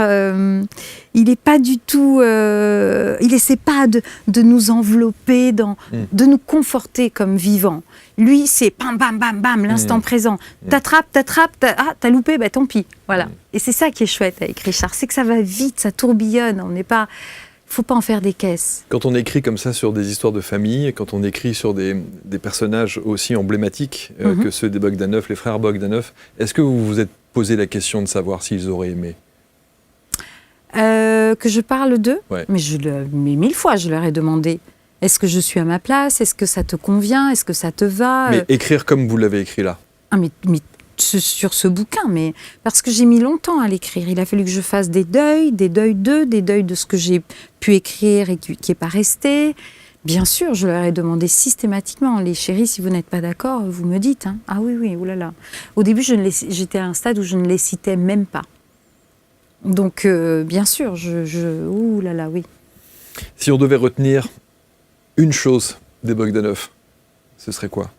il n'est pas du tout, il n'essaie pas de nous envelopper, de nous conforter comme vivants. Lui, c'est bam, bam, bam, bam, l'instant présent. T'attrapes, t'as loupé, bah tant pis. Voilà. Et c'est ça qui est chouette avec Richard, c'est que ça va vite, ça tourbillonne, faut pas en faire des caisses. Quand on écrit comme ça sur des histoires de famille, quand on écrit sur des personnages aussi emblématiques que ceux des Bogdanov, les frères Bogdanov, est-ce que vous vous êtes posé la question de savoir s'ils auraient aimé? Que je parle d'eux, ouais. Mais 1000 fois je leur ai demandé. Est-ce que je suis à ma place? Est-ce que ça te convient? Est-ce que ça te va? Mais écrire comme vous l'avez écrit là. Ah, mais sur ce bouquin, mais parce que j'ai mis longtemps à l'écrire. Il a fallu que je fasse des deuils de ce que j'ai pu écrire et qui n'est pas resté. Bien sûr, je leur ai demandé systématiquement, les chéris, si vous n'êtes pas d'accord, vous me dites. Hein. Ah oui, oulala. Au début, j'étais à un stade où je ne les citais même pas. Donc, bien sûr, oulala, oui. Si on devait retenir une chose des Bogdanov, ce serait quoi?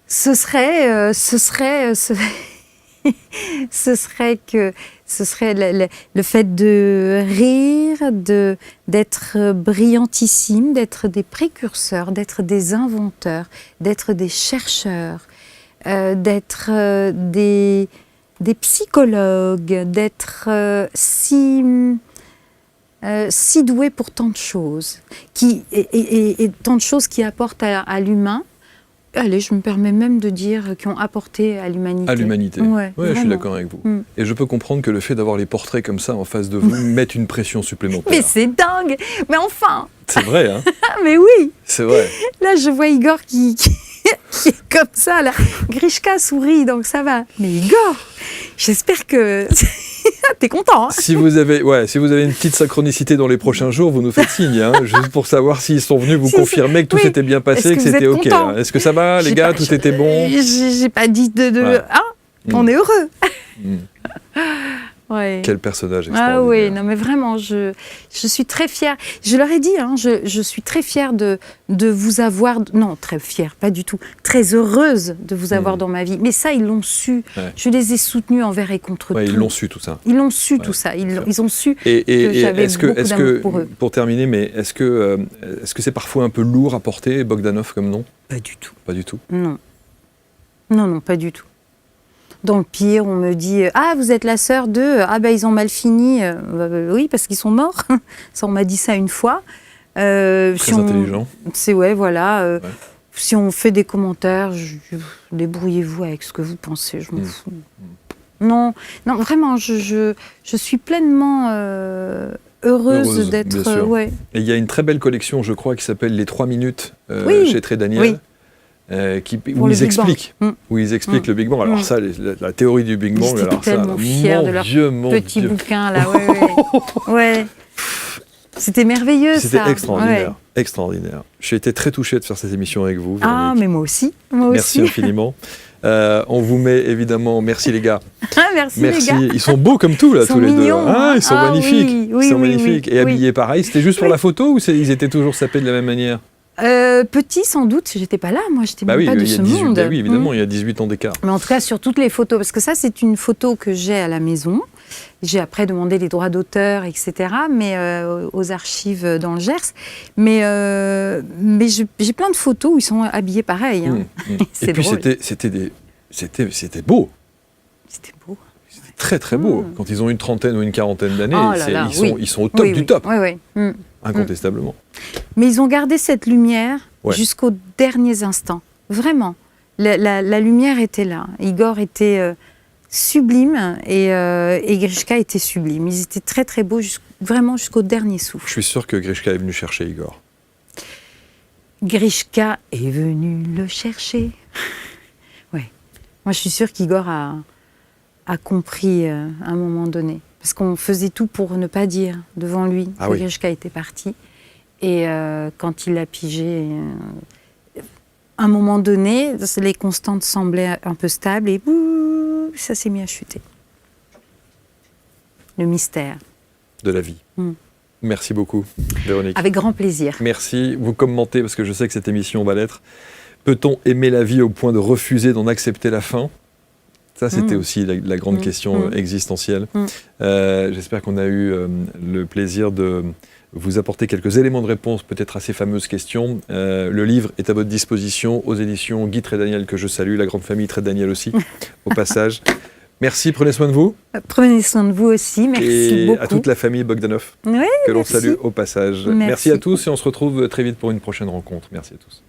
Ce serait le fait de rire, d'être brillantissime, d'être des précurseurs, d'être des inventeurs, d'être des chercheurs, d'être des psychologues, d'être si doués pour tant de choses, et tant de choses qui apportent à l'humain. Allez, je me permets même de dire qui ont apporté à l'humanité. À l'humanité. Ouais, je suis d'accord avec vous. Et je peux comprendre que le fait d'avoir les portraits comme ça en face de vous mette une pression supplémentaire. Mais c'est dingue. Mais enfin. C'est vrai, hein. Mais oui. C'est vrai. Là, je vois Igor qui est comme ça, là. Grishka sourit, donc ça va. Mais Igor, j'espère que t'es content. Hein, si vous avez une petite synchronicité dans les prochains jours, vous nous faites signe, hein, juste pour savoir s'ils sont venus vous confirmer que tout s'était bien passé, que c'était OK. Hein. Est-ce que ça va, les gars, tout était bon? J'ai pas dit de hein, on est heureux. Ouais. Quel personnage extraordinaire. Ah oui, non mais vraiment, je suis très fière. Je leur ai dit, hein, je suis très fière de vous avoir... Non, très fière, pas du tout. Très heureuse de vous avoir dans ma vie. Mais ça, ils l'ont su. Ouais. Je les ai soutenus envers et contre tout. Ils l'ont su tout ça. Ils l'ont su tout ça. Ils ont su que j'avais beaucoup d'amour pour eux. Pour terminer, mais est-ce que c'est parfois un peu lourd à porter, Bogdanov, comme nom? Pas du tout. Pas du tout? Non. Non, pas du tout. Dans le pire, on me dit « Ah, vous êtes la sœur de... Ah, ben, ils ont mal fini. » Oui, parce qu'ils sont morts. Ça, on m'a dit ça une fois. Très intelligent. Voilà. Si on fait des commentaires, débrouillez-vous avec ce que vous pensez. Je m'en fous. Non, vraiment, je suis pleinement heureuse d'être... Ouais. Et il y a une très belle collection, je crois, qui s'appelle « Les 3 minutes chez Très Daniel. Oui. Où ils expliquent le Big Bang. Alors ça, la théorie du Big Bang, alors ça, mon Dieu, de leur petit bouquin là, ouais. C'était merveilleux. C'était extraordinaire, extraordinaire. J'ai été très touché de faire cette émission avec vous, Véronique. Ah, mais moi aussi. Merci infiniment. On vous met évidemment, merci les gars. Merci les gars. Ils sont beaux comme tout là, tous les deux. Ils sont magnifiques. Ils sont magnifiques. Et habillés pareil. C'était juste pour la photo ou ils étaient toujours sapés de la même manière? Petit sans doute, j'étais pas là, moi j'étais même pas de ce monde. Oui, évidemment, il y a 18 ans d'écart. Mais en tout cas sur toutes les photos, parce que ça c'est une photo que j'ai à la maison. J'ai après demandé les droits d'auteur, etc. Mais aux archives dans le Gers. Mais j'ai plein de photos où ils sont habillés pareil. Hein. Et puis c'était beau. C'était beau. C'était très très beau. Quand ils ont une trentaine ou une quarantaine d'années, ils sont au top du top. Oui. Incontestablement. Mais ils ont gardé cette lumière jusqu'aux derniers instants. Vraiment. La lumière était là. Igor était sublime et Grishka était sublime. Ils étaient très très beaux, vraiment jusqu'au dernier souffle. Je suis sûr que Grishka est venu chercher Igor. Grishka est venu le chercher. Ouais. Moi, je suis sûre qu'Igor a compris à un moment donné. Parce qu'on faisait tout pour ne pas dire devant lui que Grishka était parti. Et quand il l'a pigé, à un moment donné, les constantes semblaient un peu stables et ça s'est mis à chuter. Le mystère. De la vie. Merci beaucoup, Véronique. Avec grand plaisir. Merci. Vous commentez, parce que je sais que cette émission va l'être. Peut-on aimer la vie au point de refuser d'en accepter la fin ? Ça, c'était aussi la grande question existentielle. J'espère qu'on a eu le plaisir de vous apporter quelques éléments de réponse peut-être à ces fameuses questions. Le livre est à votre disposition aux éditions Guy Très Daniel, que je salue, la grande famille Très Daniel aussi, au passage. Merci, prenez soin de vous. Prenez soin de vous aussi, merci beaucoup. Et à toute la famille Bogdanov, que l'on salue au passage. Merci à tous et on se retrouve très vite pour une prochaine rencontre. Merci à tous.